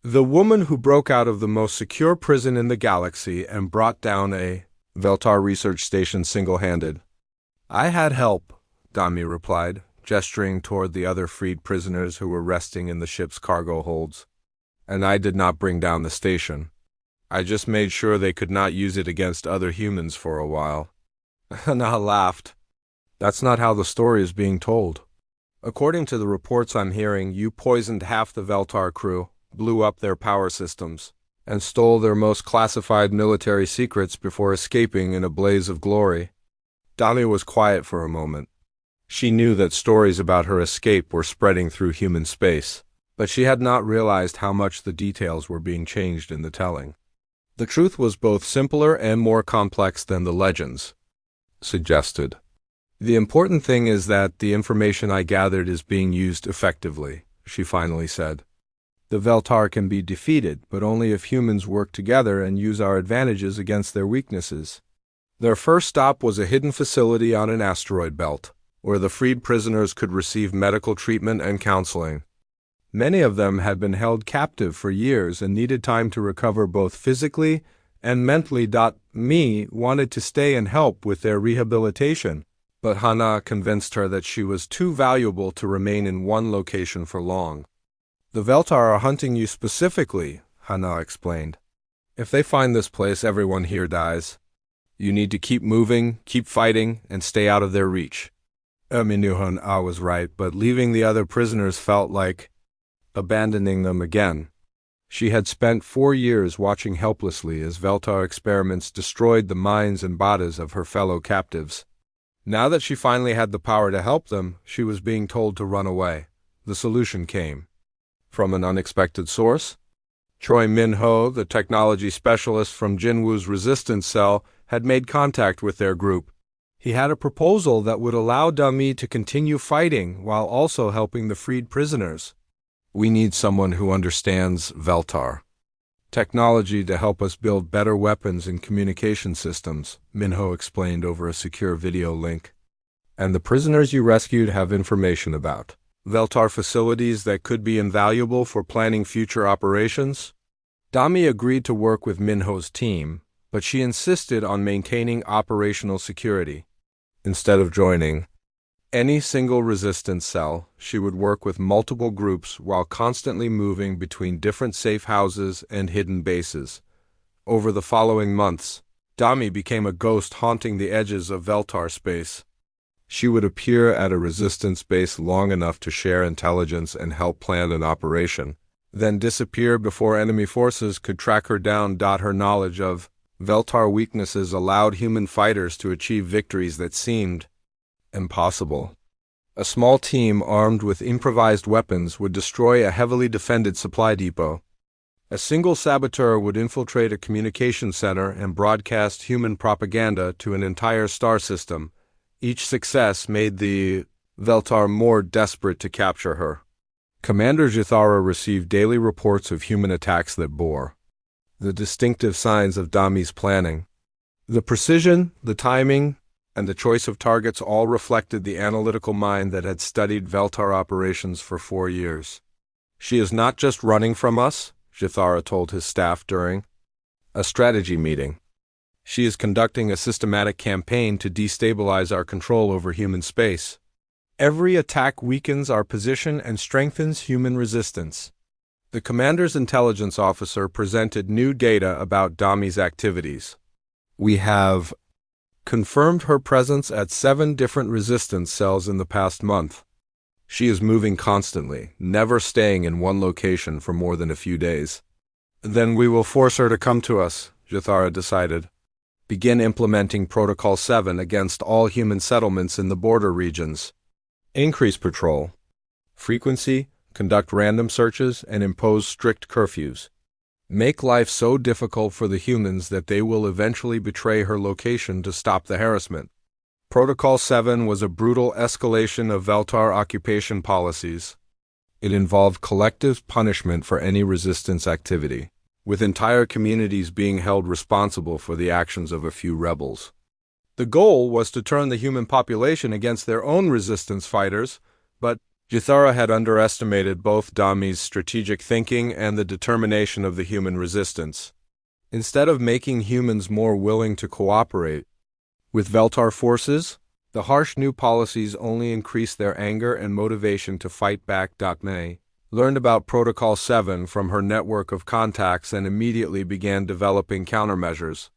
"The woman who broke out of the most secure prison in the galaxy and brought down a Veltar research station single-handed." "I had help," Dami replied, gesturing toward the other freed prisoners who were resting in the ship's cargo holds. "And I did not bring down the station. I just made sure they could not use it against other humans for a while." Hana laughed. "That's not how the story is being told. According to the reports I'm hearing, you poisoned half the Veltar crew, blew up their power systems, and stole their most classified military secrets before escaping in a blaze of glory." Dami was quiet for a moment. She knew that stories about her escape were spreading through human space, but she had not realized how much the details were being changed in the telling. The truth was both simpler and more complex than the legends suggested. "The important thing is that the information I gathered is being used effectively," she finally said. "The Veltar can be defeated, but only if humans work together and use our advantages against their weaknesses." Their first stop was a hidden facility on an asteroid belt, where the freed prisoners could receive medical treatment and counseling. Many of them had been held captive for years and needed time to recover both physically and mentally. Mi wanted to stay and help with their rehabilitation, but Hana convinced her that she was too valuable to remain in one location for long. The Veltar are hunting you specifically, Hana explained. If they find this place, everyone here dies. You need to keep moving, keep fighting, and stay out of their reach. Minuhan was right, but leaving the other prisoners felt like abandoning them again. She had spent 4 years watching helplessly as Veltar experiments destroyed the minds and bodies of her fellow captives. Now that she finally had the power to help them, she was being told to run away. The solution came from an unexpected source. Choi Min-ho, the technology specialist from Jinwoo's resistance cell, had made contact with their group. He had a proposal that would allow Dami to continue fighting while also helping the freed prisoners. We need someone who understands Veltar technology to help us build better weapons and communication systems, Min-ho explained over a secure video link. And the prisoners you rescued have information about Veltar facilities that could be invaluable for planning future operations. Dami agreed to work with Min-ho's team, but she insisted on maintaining operational security. Instead of joining any single resistance cell, she would work with multiple groups while constantly moving between different safe houses and hidden bases. Over the following months, Dami became a ghost haunting the edges of Veltar space. She would appear at a resistance base long enough to share intelligence and help plan an operation, then disappear before enemy forces could track her down. Her knowledge of Veltar weaknesses allowed human fighters to achieve victories that seemed impossible. A small team armed with improvised weapons would destroy a heavily defended supply depot. A single saboteur would infiltrate a communication center and broadcast human propaganda to an entire star system. Each success made the Veltar more desperate to capture her. Commander Jithara received daily reports of human attacks that bore the distinctive signs of Dami's planning. The precision, the timing, and the choice of targets all reflected the analytical mind that had studied Veltar operations for 4 years. She is not just running from us, Jithara told his staff during a strategy meeting. She is conducting a systematic campaign to destabilize our control over human space. Every attack weakens our position and strengthens human resistance. The commander's intelligence officer presented new data about Dami's activities. We have confirmed her presence at 7 different resistance cells in the past month. She is moving constantly, never staying in one location for more than a few days. Then we will force her to come to us, Jithara decided. Begin implementing Protocol 7 against all human settlements in the border regions. Increase patrol frequency, conduct random searches, and impose strict curfews. Make life so difficult for the humans that they will eventually betray her location to stop the harassment. Protocol 7 was a brutal escalation of Veltar occupation policies. It involved collective punishment for any resistance activity, with entire communities being held responsible for the actions of a few rebels. The goal was to turn the human population against their own resistance fighters, but Jithara had underestimated both Dami's strategic thinking and the determination of the human resistance. Instead of making humans more willing to cooperate with Veltar forces, the harsh new policies only increased their anger and motivation to fight back. May learned about Protocol 7 from her network of contacts and immediately began developing countermeasures.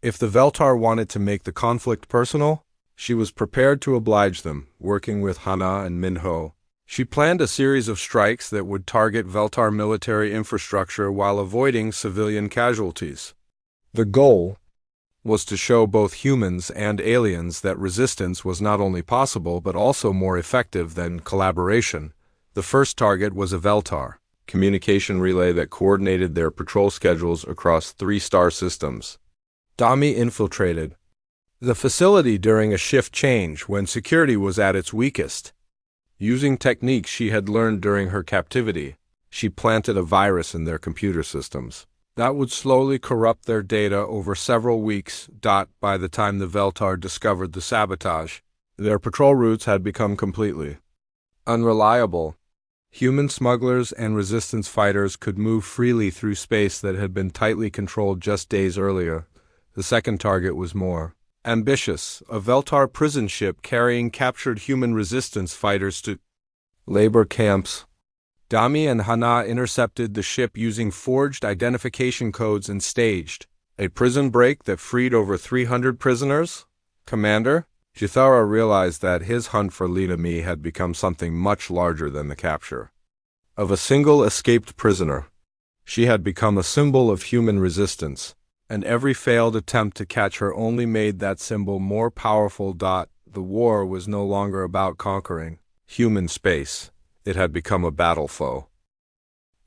If the Veltar wanted to make the conflict personal, she was prepared to oblige them, working with Hana and Min-ho. She planned a series of strikes that would target Veltar military infrastructure while avoiding civilian casualties. The goal was to show both humans and aliens that resistance was not only possible but also more effective than collaboration. The first target was a Veltar communication relay that coordinated their patrol schedules across 3 star systems. Dami infiltrated the facility during a shift change when security was at its weakest. Using techniques she had learned during her captivity, she planted a virus in their computer systems. That would slowly corrupt their data over several weeks. By the time the Veltar discovered the sabotage, their patrol routes had become completely unreliable. Human smugglers and resistance fighters could move freely through space that had been tightly controlled just days earlier. The second target was more ambitious, a Veltar prison ship carrying captured human resistance fighters to labor camps. Dami and Hana intercepted the ship using forged identification codes and staged a prison break that freed over 300 prisoners. Commander, Jithara realized that his hunt for Lina Mi had become something much larger than the capture of a single escaped prisoner. She had become a symbol of human resistance, and every failed attempt to catch her only made that symbol more powerful. The war was no longer about conquering human space. It had become a battle foe.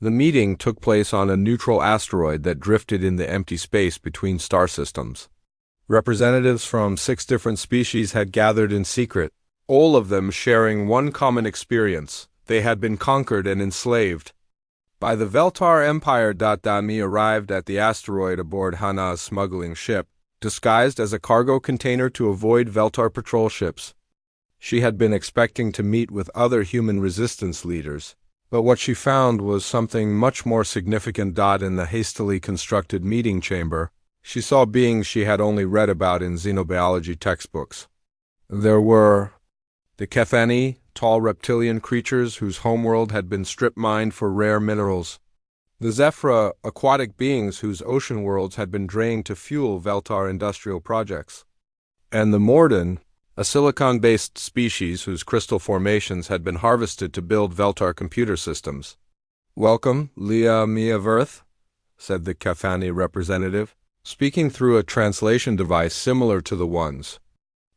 The meeting took place on a neutral asteroid that drifted in the empty space between star systems. Representatives from 6 different species had gathered in secret, all of them sharing one common experience. They had been conquered and enslaved by the Veltar Empire. Dami arrived at the asteroid aboard Hana's smuggling ship, disguised as a cargo container to avoid Veltar patrol ships. She had been expecting to meet with other human resistance leaders, but what she found was something much more significant. In the hastily constructed meeting chamber, she saw beings she had only read about in xenobiology textbooks. There were the Kethani, tall reptilian creatures whose homeworld had been strip-mined for rare minerals. The Zephyra, aquatic beings whose ocean worlds had been drained to fuel Veltar industrial projects. And the Morden, a silicon-based species whose crystal formations had been harvested to build Veltar computer systems. "Welcome, Leah Mi of Earth," said the Kethani representative, speaking through a translation device similar to the ones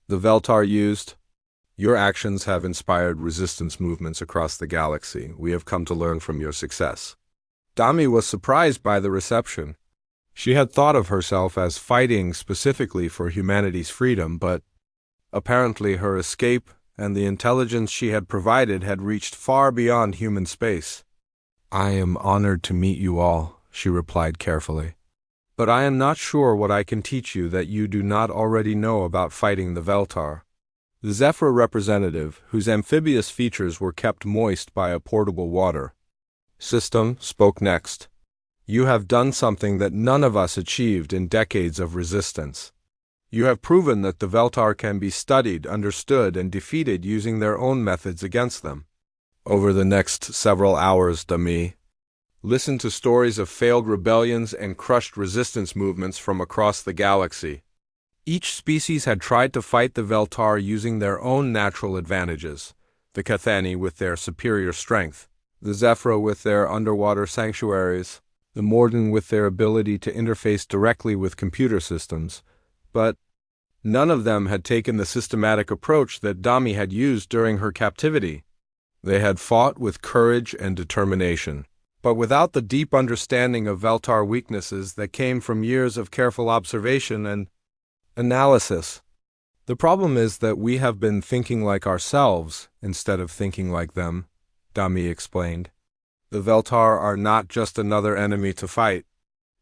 the Veltar used. "Your actions have inspired resistance movements across the galaxy. We have come to learn from your success." Dami was surprised by the reception. She had thought of herself as fighting specifically for humanity's freedom, but apparently her escape and the intelligence she had provided had reached far beyond human space. "I am honored to meet you all," she replied carefully. "But I am not sure what I can teach you that you do not already know about fighting the Veltar." The Zephyr representative, whose amphibious features were kept moist by a portable water system, spoke next. "You have done something that none of us achieved in decades of resistance. You have proven that the Veltar can be studied, understood, and defeated using their own methods against them." Over the next several hours, Dami listened to stories of failed rebellions and crushed resistance movements from across the galaxy. Each species had tried to fight the Veltar using their own natural advantages, the Kethani with their superior strength, the Zephyra with their underwater sanctuaries, the Morden with their ability to interface directly with computer systems, but none of them had taken the systematic approach that Dami had used during her captivity. They had fought with courage and determination, but without the deep understanding of Veltar weaknesses that came from years of careful observation and analysis. "The problem is that we have been thinking like ourselves instead of thinking like them," Dami explained. "The Veltar are not just another enemy to fight.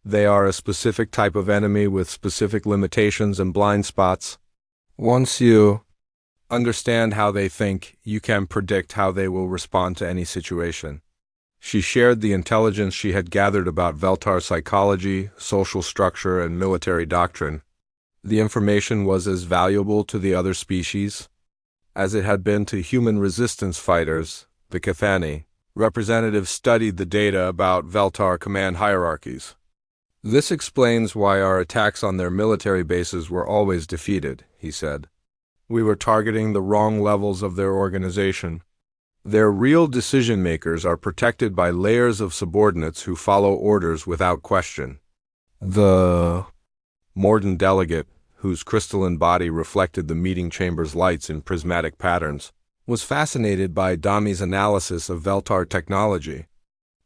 They are a specific type of enemy with specific limitations and blind spots. Once you understand how they think, you can predict how they will respond to any situation." She shared the intelligence she had gathered about Veltar psychology, social structure, and military doctrine. The information was as valuable to the other species as it had been to human resistance fighters, the Kethani. Representatives studied the data about Veltar command hierarchies. "This explains why our attacks on their military bases were always defeated," he said. "We were targeting the wrong levels of their organization. Their real decision-makers are protected by layers of subordinates who follow orders without question." The Morden delegate, whose crystalline body reflected the meeting chamber's lights in prismatic patterns, was fascinated by Dami's analysis of Veltar technology.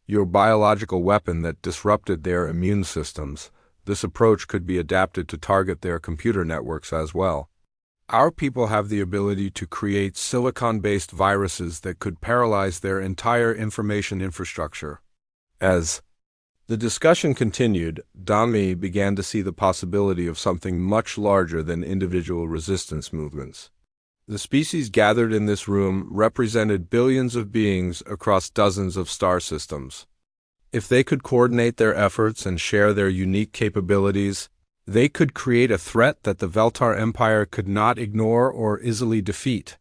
"Your biological weapon that disrupted their immune systems. This approach could be adapted to target their computer networks as well. Our people have the ability to create silicon-based viruses that could paralyze their entire information infrastructure." As The discussion continued. Dami began to see the possibility of something much larger than individual resistance movements. The species gathered in this room represented billions of beings across dozens of star systems. If they could coordinate their efforts and share their unique capabilities, they could create a threat that the Veltar Empire could not ignore or easily defeat.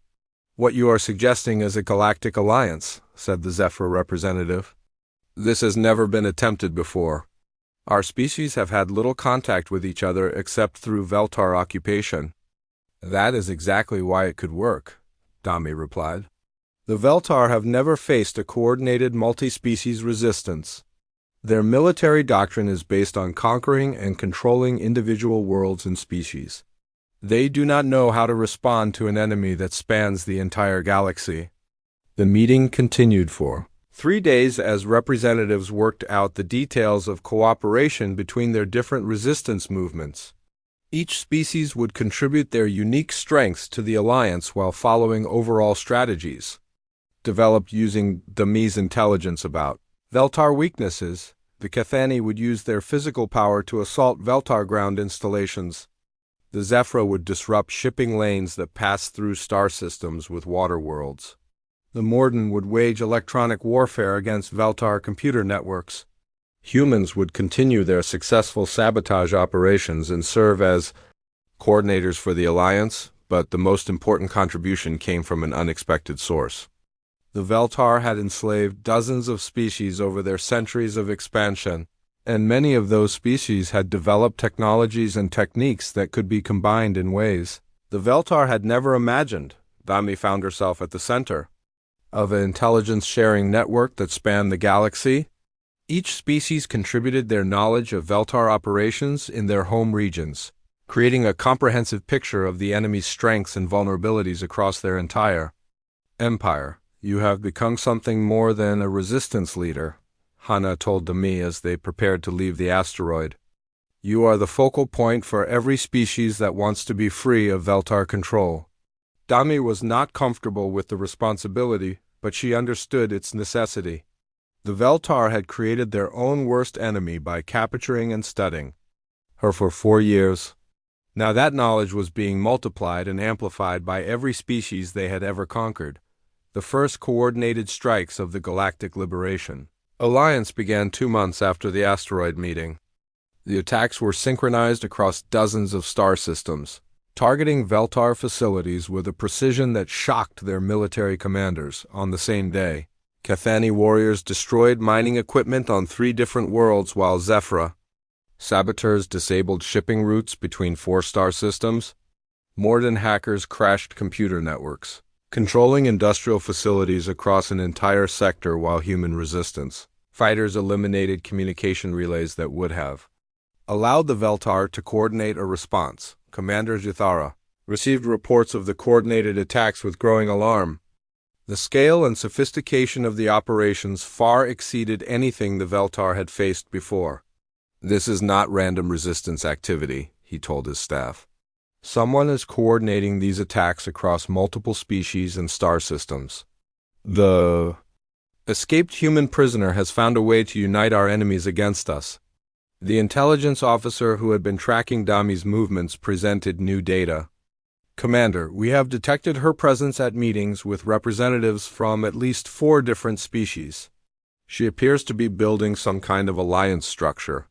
"What you are suggesting is a galactic alliance," said the Zephyr representative. "This has never been attempted before. Our species have had little contact with each other except through Veltar occupation." "That is exactly why it could work," Dami replied. "The Veltar have never faced a coordinated multi-species resistance. Their military doctrine is based on conquering and controlling individual worlds and species. They do not know how to respond to an enemy that spans the entire galaxy." The meeting continued for 3 days as representatives worked out the details of cooperation between their different resistance movements. Each species would contribute their unique strengths to the alliance while following overall strategies developed using Dami's intelligence about Veltar weaknesses. The Cathani would use their physical power to assault Veltar ground installations. The Zephyr would disrupt shipping lanes that pass through star systems with water worlds. The Morden would wage electronic warfare against Veltar computer networks. Humans would continue their successful sabotage operations and serve as coordinators for the Alliance, but the most important contribution came from an unexpected source. The Veltar had enslaved dozens of species over their centuries of expansion, and many of those species had developed technologies and techniques that could be combined in ways the Veltar had never imagined. Dami found herself at the center of an intelligence-sharing network that spanned the galaxy. Each species contributed their knowledge of Veltar operations in their home regions, creating a comprehensive picture of the enemy's strengths and vulnerabilities across their entire empire. "You have become something more than a resistance leader," Hana told Dami as they prepared to leave the asteroid. "You are the focal point for every species that wants to be free of Veltar control." Dami was not comfortable with the responsibility, but she understood its necessity. The Veltar had created their own worst enemy by capturing and studying her for 4 years. Now that knowledge was being multiplied and amplified by every species they had ever conquered. The first coordinated strikes of the Galactic Liberation Alliance began 2 months after the asteroid meeting. The attacks were synchronized across dozens of star systems, targeting Veltar facilities with a precision that shocked their military commanders. On the same day, Cathani warriors destroyed mining equipment on 3 different worlds, while Zephyr saboteurs disabled shipping routes between 4 star systems. Morden hackers crashed computer networks, controlling industrial facilities across an entire sector, while human resistance fighters eliminated communication relays that would have allowed the Veltar to coordinate a response. Commander Jithara received reports of the coordinated attacks with growing alarm. The scale and sophistication of the operations far exceeded anything the Veltar had faced before. "This is not random resistance activity," he told his staff. "Someone is coordinating these attacks across multiple species and star systems. The escaped human prisoner has found a way to unite our enemies against us." The intelligence officer who had been tracking Dami's movements presented new data. "Commander, we have detected her presence at meetings with representatives from at least 4 different species. She appears to be building some kind of alliance structure."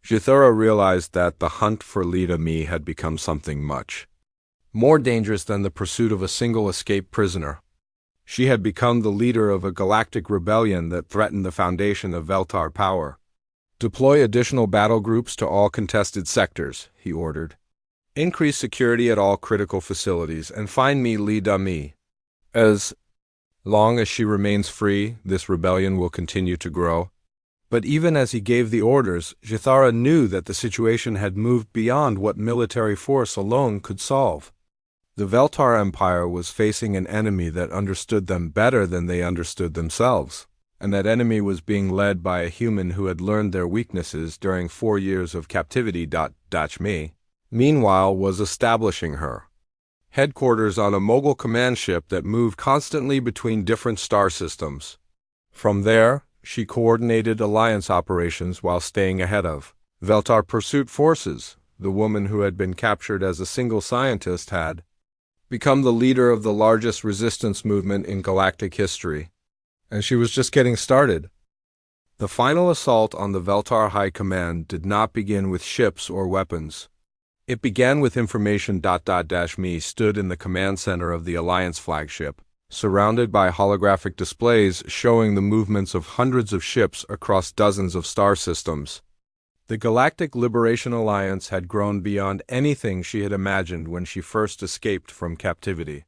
Jithara realized that the hunt for Lida Mi had become something much more dangerous than the pursuit of a single escaped prisoner. She had become the leader of a galactic rebellion that threatened the foundation of Veltar power. "Deploy additional battle groups to all contested sectors," he ordered. "Increase security at all critical facilities, and find me Lida Mi. As long as she remains free, this rebellion will continue to grow." But even as he gave the orders, Jithara knew that the situation had moved beyond what military force alone could solve. The Veltar Empire was facing an enemy that understood them better than they understood themselves, and that enemy was being led by a human who had learned their weaknesses during 4 years of captivity. Dachmi, meanwhile, was establishing her headquarters on a mogul command ship that moved constantly between different star systems. From there, she coordinated alliance operations while staying ahead of Veltar pursuit forces. The woman who had been captured as a single scientist had become the leader of the largest resistance movement in galactic history, and she was just getting started. The final assault on the Veltar High Command did not begin with ships or weapons. It began with information. Me stood in the command center of the Alliance flagship, surrounded by holographic displays showing the movements of hundreds of ships across dozens of star systems. The Galactic Liberation Alliance had grown beyond anything she had imagined when she first escaped from captivity.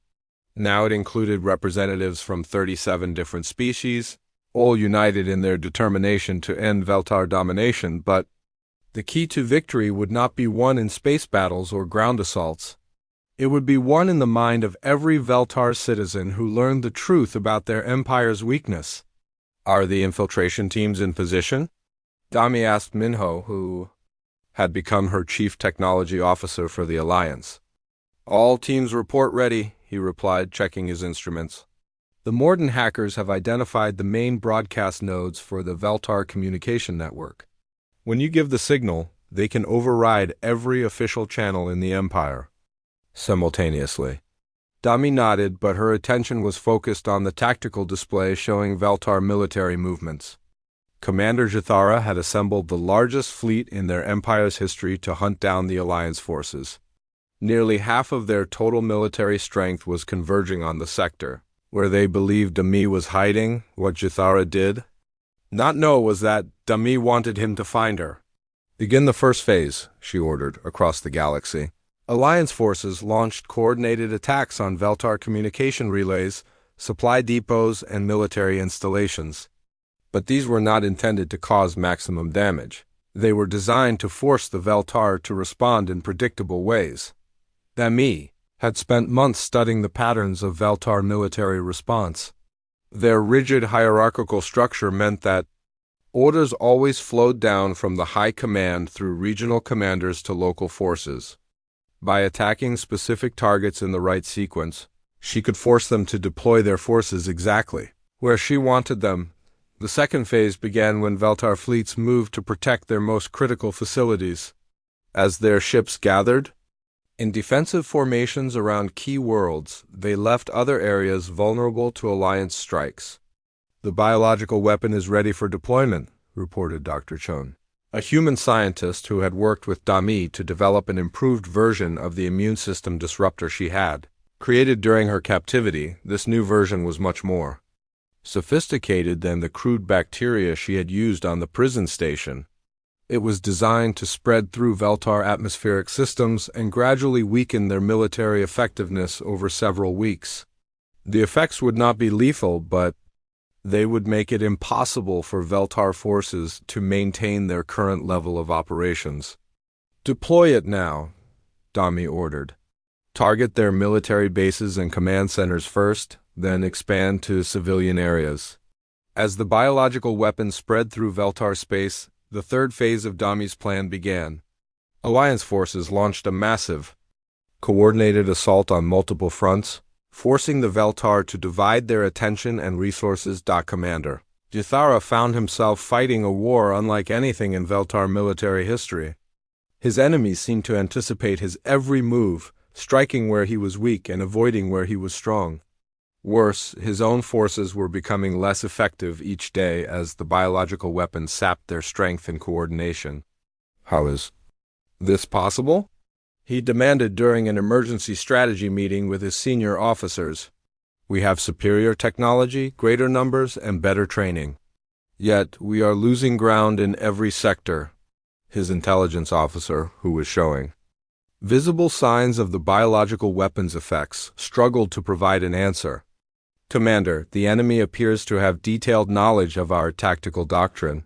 Now it included representatives from 37 different species, all united in their determination to end Veltar domination, but the key to victory would not be won in space battles or ground assaults. It would be won in the mind of every Veltar citizen who learned the truth about their empire's weakness. Are the infiltration teams in position? Dami asked Minho, who had become her chief technology officer for the Alliance. All teams report ready, he replied, checking his instruments. The Morden hackers have identified the main broadcast nodes for the Veltar communication network. When you give the signal, they can override every official channel in the Empire simultaneously. Dami nodded, but her attention was focused on the tactical display showing Veltar military movements. Commander Jithara had assembled the largest fleet in their empire's history to hunt down the Alliance forces. Nearly half of their total military strength was converging on the sector, where they believed Dami was hiding. What Jithara did not know was that Dami wanted him to find her. Begin the first phase, she ordered, across the galaxy. Alliance forces launched coordinated attacks on Veltar communication relays, supply depots, and military installations. But these were not intended to cause maximum damage. They were designed to force the Veltar to respond in predictable ways. Dami had spent months studying the patterns of Veltar military response. Their rigid hierarchical structure meant that orders always flowed down from the high command through regional commanders to local forces. By attacking specific targets in the right sequence, she could force them to deploy their forces exactly where she wanted them. The second phase began when Veltar fleets moved to protect their most critical facilities. As their ships gathered in defensive formations around key worlds, they left other areas vulnerable to Alliance strikes. The biological weapon is ready for deployment, reported Dr. Chon, a human scientist who had worked with Dami to develop an improved version of the immune system disruptor she had created during her captivity. This new version was much more sophisticated than the crude bacteria she had used on the prison station. It was designed to spread through Veltar atmospheric systems and gradually weaken their military effectiveness over several weeks. The effects would not be lethal, but they would make it impossible for Veltar forces to maintain their current level of operations. Deploy it now, Dami ordered. Target their military bases and command centers first, then expand to civilian areas. As the biological weapon spread through Veltar space, the third phase of Dami's plan began. Alliance forces launched a massive, coordinated assault on multiple fronts, forcing the Veltar to divide their attention and resources. Commander Jithara found himself fighting a war unlike anything in Veltar military history. His enemies seemed to anticipate his every move, striking where he was weak and avoiding where he was strong. Worse, his own forces were becoming less effective each day as the biological weapon sapped their strength and coordination. How is this possible? He demanded during an emergency strategy meeting with his senior officers. We have superior technology, greater numbers, and better training. Yet we are losing ground in every sector, his intelligence officer, who was showing visible signs of the biological weapon's effects, struggled to provide an answer. Commander, the enemy appears to have detailed knowledge of our tactical doctrine.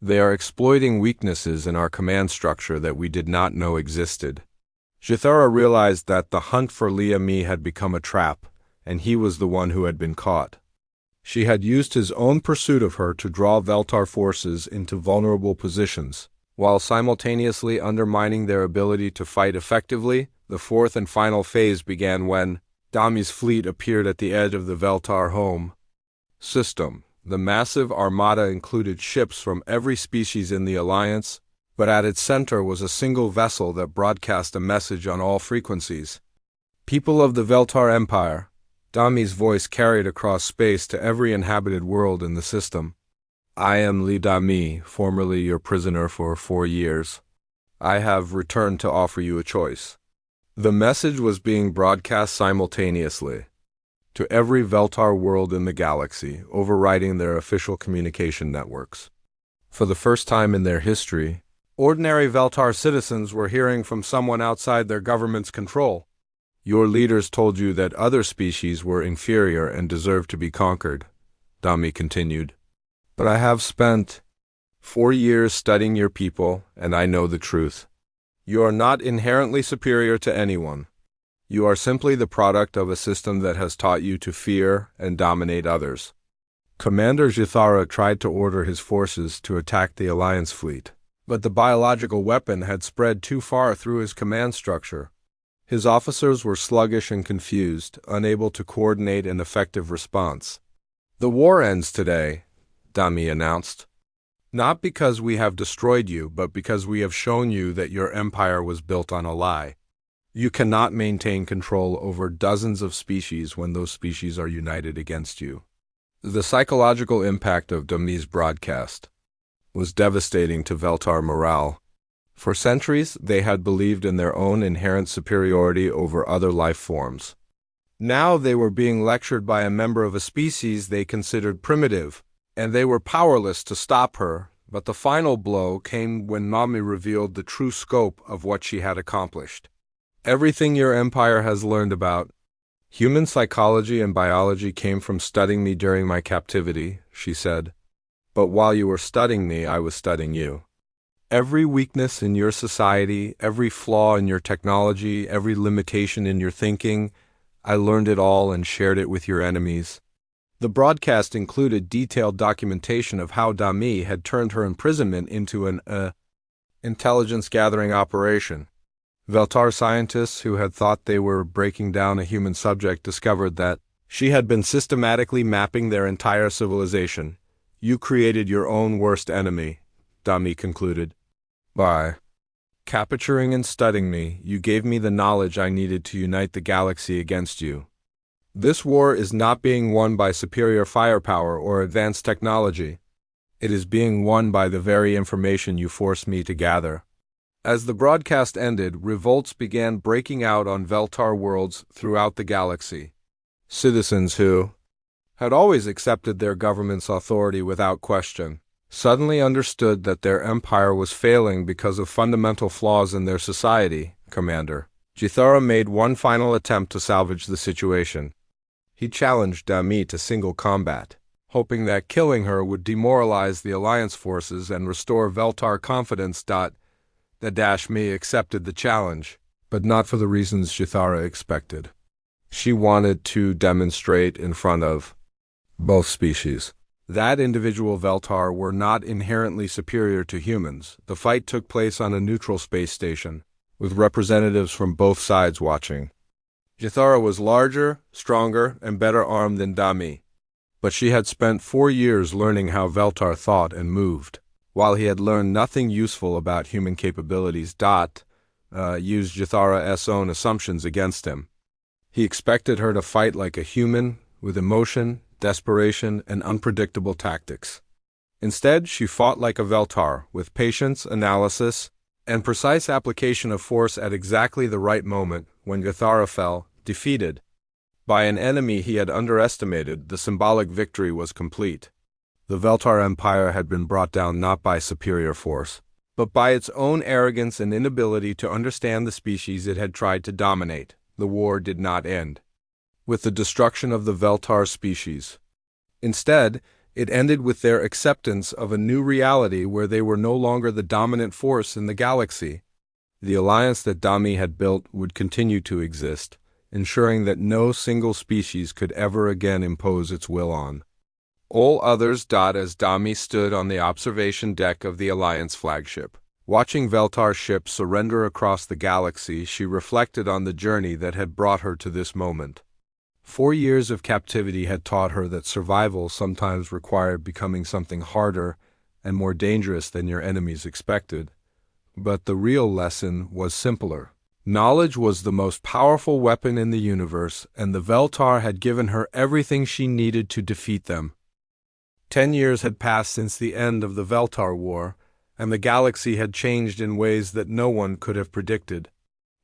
They are exploiting weaknesses in our command structure that we did not know existed. Jithara realized that the hunt for Liami had become a trap, and he was the one who had been caught. She had used his own pursuit of her to draw Veltar forces into vulnerable positions, while simultaneously undermining their ability to fight effectively. The fourth and final phase began when Dami's fleet appeared at the edge of the Veltar home system. The massive armada included ships from every species in the Alliance, but at its center was a single vessel that broadcast a message on all frequencies. People of the Veltar Empire, Dami's voice carried across space to every inhabited world in the system. I am Li Dami, formerly your prisoner for 4 years. I have returned to offer you a choice. The message was being broadcast simultaneously to every Veltar world in the galaxy, overriding their official communication networks. For the first time in their history, ordinary Veltar citizens were hearing from someone outside their government's control. Your leaders told you that other species were inferior and deserved to be conquered, Dami continued. But I have spent 4 years studying your people, and I know the truth. You are not inherently superior to anyone. You are simply the product of a system that has taught you to fear and dominate others. Commander Jithara tried to order his forces to attack the Alliance fleet, but the biological weapon had spread too far through his command structure. His officers were sluggish and confused, unable to coordinate an effective response. The war ends today, Dami announced. Not because we have destroyed you, but because we have shown you that your empire was built on a lie. You cannot maintain control over dozens of species when those species are united against you. The psychological impact of Dami's broadcast was devastating to Veltar morale. For centuries, they had believed in their own inherent superiority over other life forms. Now they were being lectured by a member of a species they considered primitive, and they were powerless to stop her, but the final blow came when Nami revealed the true scope of what she had accomplished. Everything your empire has learned about human psychology and biology came from studying me during my captivity, she said. But while you were studying me, I was studying you. Every weakness in your society, every flaw in your technology, every limitation in your thinking, I learned it all and shared it with your enemies. The broadcast included detailed documentation of how Dami had turned her imprisonment into an intelligence-gathering operation. Veltar scientists who had thought they were breaking down a human subject discovered that she had been systematically mapping their entire civilization. You created your own worst enemy, Dami concluded. By capturing and studying me, you gave me the knowledge I needed to unite the galaxy against you. This war is not being won by superior firepower or advanced technology. It is being won by the very information you forced me to gather. As the broadcast ended, revolts began breaking out on Veltar worlds throughout the galaxy. Citizens who had always accepted their government's authority without question suddenly understood that their empire was failing because of fundamental flaws in their society. Commander Jithara made one final attempt to salvage the situation. He challenged Dami to single combat, hoping that killing her would demoralize the Alliance forces and restore Veltar confidence. The Dashmi accepted the challenge, but not for the reasons Jithara expected. She wanted to demonstrate in front of both species that individual Veltar were not inherently superior to humans. The fight took place on a neutral space station, with representatives from both sides watching. Jithara was larger, stronger, and better armed than Dami, but she had spent 4 years learning how Veltar thought and moved. While he had learned nothing useful about human capabilities, used Jithara's own assumptions against him. He expected her to fight like a human, with emotion, desperation, and unpredictable tactics. Instead, she fought like a Veltar, with patience, analysis, and precise application of force at exactly the right moment. When Jithara fell, defeated by an enemy he had underestimated, the symbolic victory was complete. The Veltar Empire had been brought down not by superior force, but by its own arrogance and inability to understand the species it had tried to dominate. The war did not end with the destruction of the Veltar species. Instead, it ended with their acceptance of a new reality where they were no longer the dominant force in the galaxy. The alliance that Dami had built would continue to exist, ensuring that no single species could ever again impose its will on all others. As Dami stood on the observation deck of the Alliance flagship, watching Veltar's ship surrender across the galaxy, she reflected on the journey that had brought her to this moment. 4 years of captivity had taught her that survival sometimes required becoming something harder and more dangerous than your enemies expected. But the real lesson was simpler. Knowledge was the most powerful weapon in the universe, and the Veltar had given her everything she needed to defeat them. 10 years had passed since the end of the Veltar War, and the galaxy had changed in ways that no one could have predicted.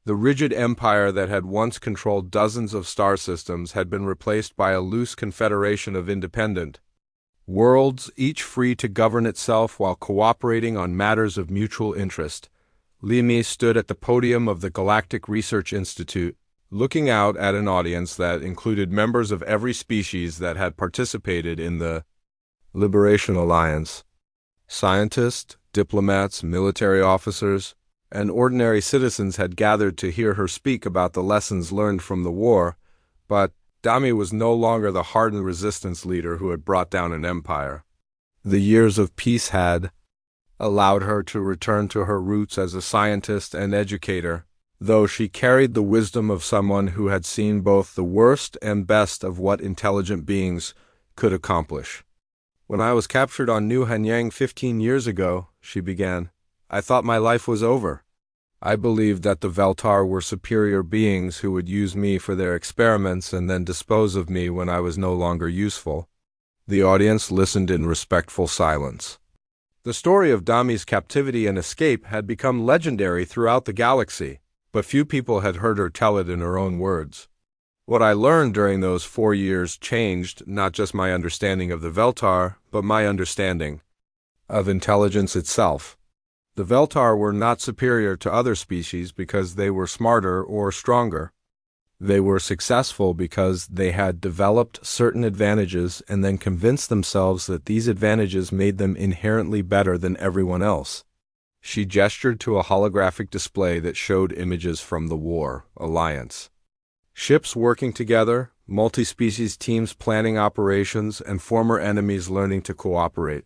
The rigid empire that had once controlled dozens of star systems had been replaced by a loose confederation of independent worlds, each free to govern itself while cooperating on matters of mutual interest. Limi stood at the podium of the Galactic Research Institute, looking out at an audience that included members of every species that had participated in the Liberation Alliance. Scientists, diplomats, military officers, and ordinary citizens had gathered to hear her speak about the lessons learned from the war, but Dami was no longer the hardened resistance leader who had brought down an empire. The years of peace had allowed her to return to her roots as a scientist and educator, though she carried the wisdom of someone who had seen both the worst and best of what intelligent beings could accomplish. "When I was captured on New Hanyang 15 years ago," she began, "I thought my life was over. I believed that the Veltar were superior beings who would use me for their experiments and then dispose of me when I was no longer useful." The audience listened in respectful silence. The story of Dami's captivity and escape had become legendary throughout the galaxy, but few people had heard her tell it in her own words. "What I learned during those 4 years changed not just my understanding of the Veltar, but my understanding of intelligence itself. The Veltar were not superior to other species because they were smarter or stronger. They were successful because they had developed certain advantages and then convinced themselves that these advantages made them inherently better than everyone else." She gestured to a holographic display that showed images from the War Alliance. Ships working together, multi-species teams planning operations, and former enemies learning to cooperate.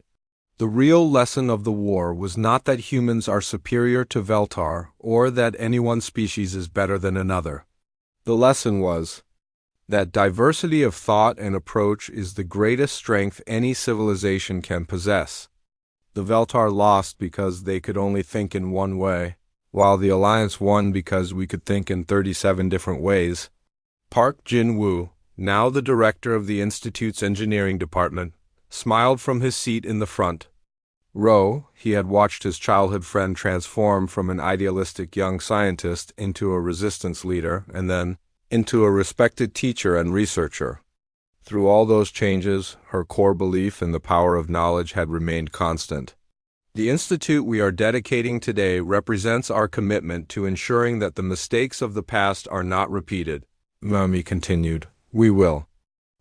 The real lesson of the war was not that humans are superior to Veltar or that any one species is better than another. The lesson was that diversity of thought and approach is the greatest strength any civilization can possess. The Veltar lost because they could only think in one way, while the Alliance won because we could think in 37 different ways. Park Jin-woo, now the director of the Institute's engineering department, smiled from his seat in the front row. He had watched his childhood friend transform from an idealistic young scientist into a resistance leader and then into a respected teacher and researcher. Through all those changes, her core belief in the power of knowledge had remained constant. "The institute we are dedicating today represents our commitment to ensuring that the mistakes of the past are not repeated," Mami continued. "We will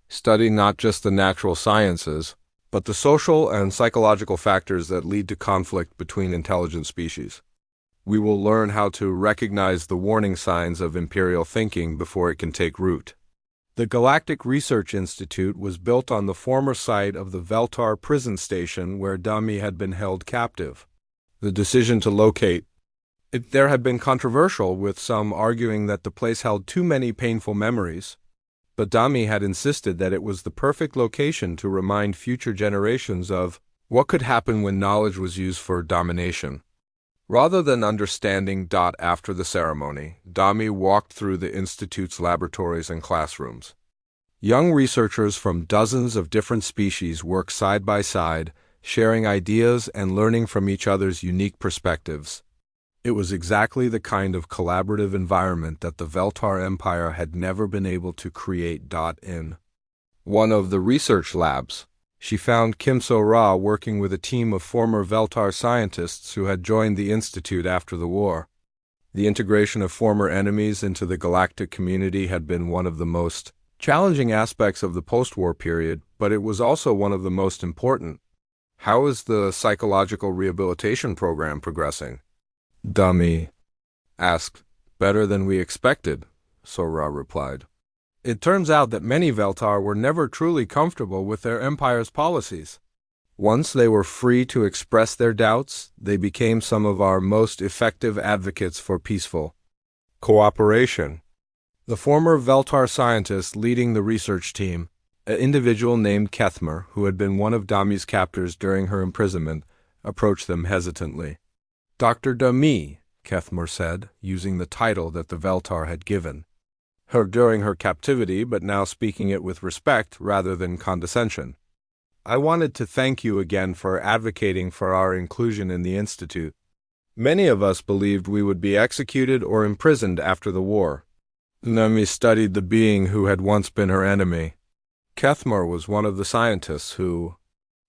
study not just the natural sciences, but the social and psychological factors that lead to conflict between intelligent species. We will learn how to recognize the warning signs of imperial thinking before it can take root." The Galactic Research Institute was built on the former site of the Veltar prison station where Dami had been held captive. The decision to locate it there had been controversial, with some arguing that the place held too many painful memories. But Dami had insisted that it was the perfect location to remind future generations of what could happen when knowledge was used for domination. Rather than understanding after the ceremony, Dami walked through the Institute's laboratories and classrooms. Young researchers from dozens of different species worked side by side, sharing ideas and learning from each other's unique perspectives. It was exactly the kind of collaborative environment that the Veltar Empire had never been able to create. In one of the research labs, she found Kim So-ra working with a team of former Veltar scientists who had joined the Institute after the war. The integration of former enemies into the galactic community had been one of the most challenging aspects of the post-war period, but it was also one of the most important. "How is the psychological rehabilitation program progressing?" Dami asked. "Better than we expected," So-ra replied. "It turns out that many Veltar were never truly comfortable with their empire's policies. Once they were free to express their doubts, they became some of our most effective advocates for peaceful cooperation." The former Veltar scientist leading the research team, an individual named Kethmer, who had been one of Dami's captors during her imprisonment, approached them hesitantly. Dr. Dami, Kethmer said, using the title that the Veltar had given her during her captivity, but now speaking it with respect rather than condescension. I wanted to thank you again for advocating for our inclusion in the Institute. Many of us believed we would be executed or imprisoned after the war. Dami studied the being who had once been her enemy. Kethmer was one of the scientists who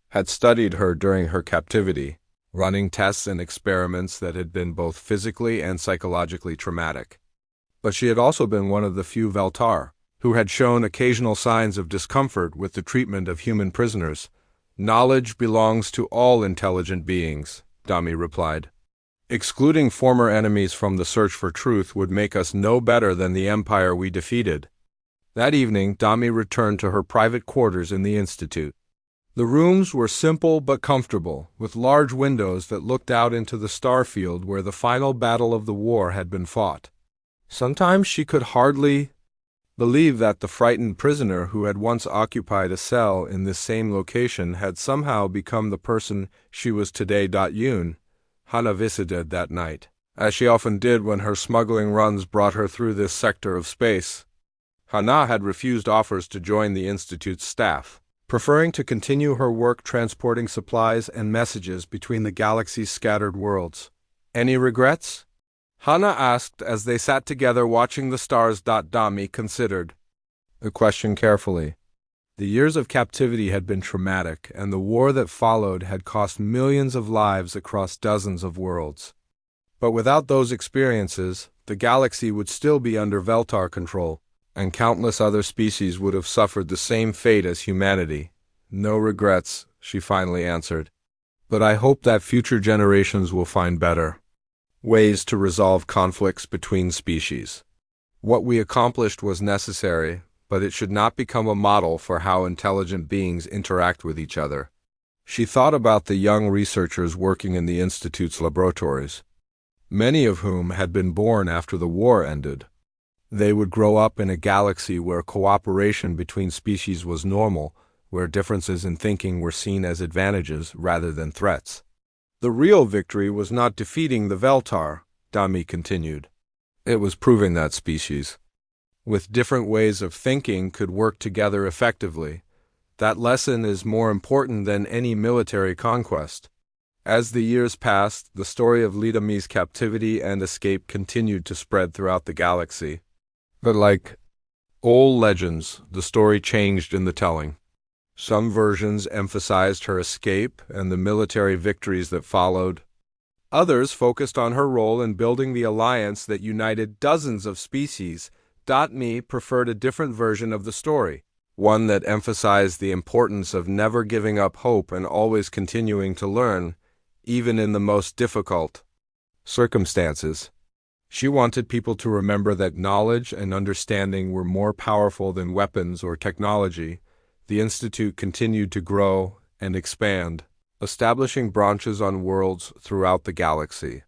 had studied her during her captivity, running tests and experiments that had been both physically and psychologically traumatic. But she had also been one of the few Veltar who had shown occasional signs of discomfort with the treatment of human prisoners. Knowledge belongs to all intelligent beings, Dami replied. Excluding former enemies from the search for truth would make us no better than the empire we defeated. That evening, Dami returned to her private quarters in the Institute. The rooms were simple but comfortable, with large windows that looked out into the star field where the final battle of the war had been fought. Sometimes she could hardly believe that the frightened prisoner who had once occupied a cell in this same location had somehow become the person she was today. Yoon, Hana visited that night, as she often did when her smuggling runs brought her through this sector of space. Hana had refused offers to join the Institute's staff, preferring to continue her work transporting supplies and messages between the galaxy's scattered worlds. Any regrets? Hana asked as they sat together watching the stars. Dami considered the question carefully. The years of captivity had been traumatic, and the war that followed had cost millions of lives across dozens of worlds. But without those experiences, the galaxy would still be under Veltar control, and countless other species would have suffered the same fate as humanity. No regrets, she finally answered. But I hope that future generations will find better ways to resolve conflicts between species. What we accomplished was necessary, but it should not become a model for how intelligent beings interact with each other. She thought about the young researchers working in the Institute's laboratories, many of whom had been born after the war ended. They would grow up in a galaxy where cooperation between species was normal, where differences in thinking were seen as advantages rather than threats. The real victory was not defeating the Veltar, Dami continued. It was proving that species, with different ways of thinking, could work together effectively. That lesson is more important than any military conquest. As the years passed, the story of Lidami's captivity and escape continued to spread throughout the galaxy. But like old legends, the story changed in the telling. Some versions emphasized her escape and the military victories that followed. Others focused on her role in building the alliance that united dozens of species. Me preferred a different version of the story, one that emphasized the importance of never giving up hope and always continuing to learn, even in the most difficult circumstances. She wanted people to remember that knowledge and understanding were more powerful than weapons or technology. The Institute continued to grow and expand, establishing branches on worlds throughout the galaxy.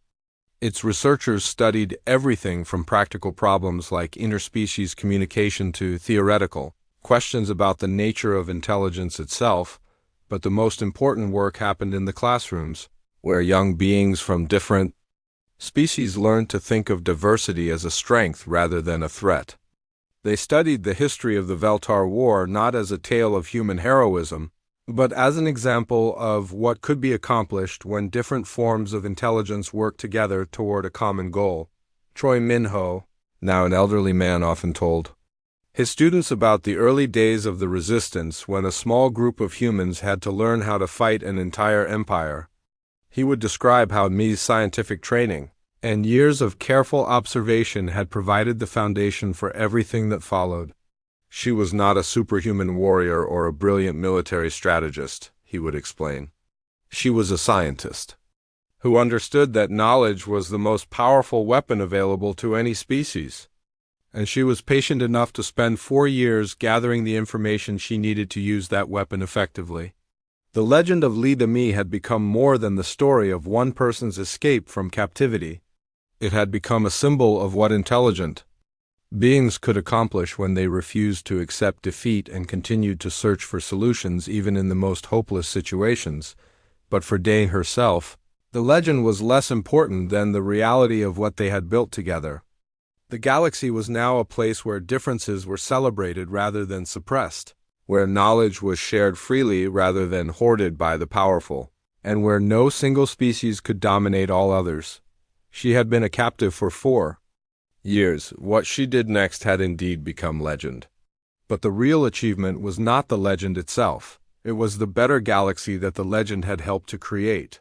Its researchers studied everything from practical problems like interspecies communication to theoretical questions about the nature of intelligence itself, but the most important work happened in the classrooms, where young beings from different species learned to think of diversity as a strength rather than a threat. They studied the history of the Veltar War not as a tale of human heroism, but as an example of what could be accomplished when different forms of intelligence work together toward a common goal. Choi Min-ho, now an elderly man, often told his students about the early days of the resistance when a small group of humans had to learn how to fight an entire empire. He would describe how Mi's scientific training and years of careful observation had provided the foundation for everything that followed. She was not a superhuman warrior or a brilliant military strategist, he would explain. She was a scientist who understood that knowledge was the most powerful weapon available to any species, and she was patient enough to spend 4 years gathering the information she needed to use that weapon effectively. The legend of Li Dami had become more than the story of one person's escape from captivity. It had become a symbol of what intelligent beings could accomplish when they refused to accept defeat and continued to search for solutions even in the most hopeless situations. But for Day herself, the legend was less important than the reality of what they had built together. The galaxy was now a place where differences were celebrated rather than suppressed, where knowledge was shared freely rather than hoarded by the powerful, and where no single species could dominate all others. She had been a captive for 4 years. What she did next had indeed become legend. But the real achievement was not the legend itself. It was the better galaxy that the legend had helped to create.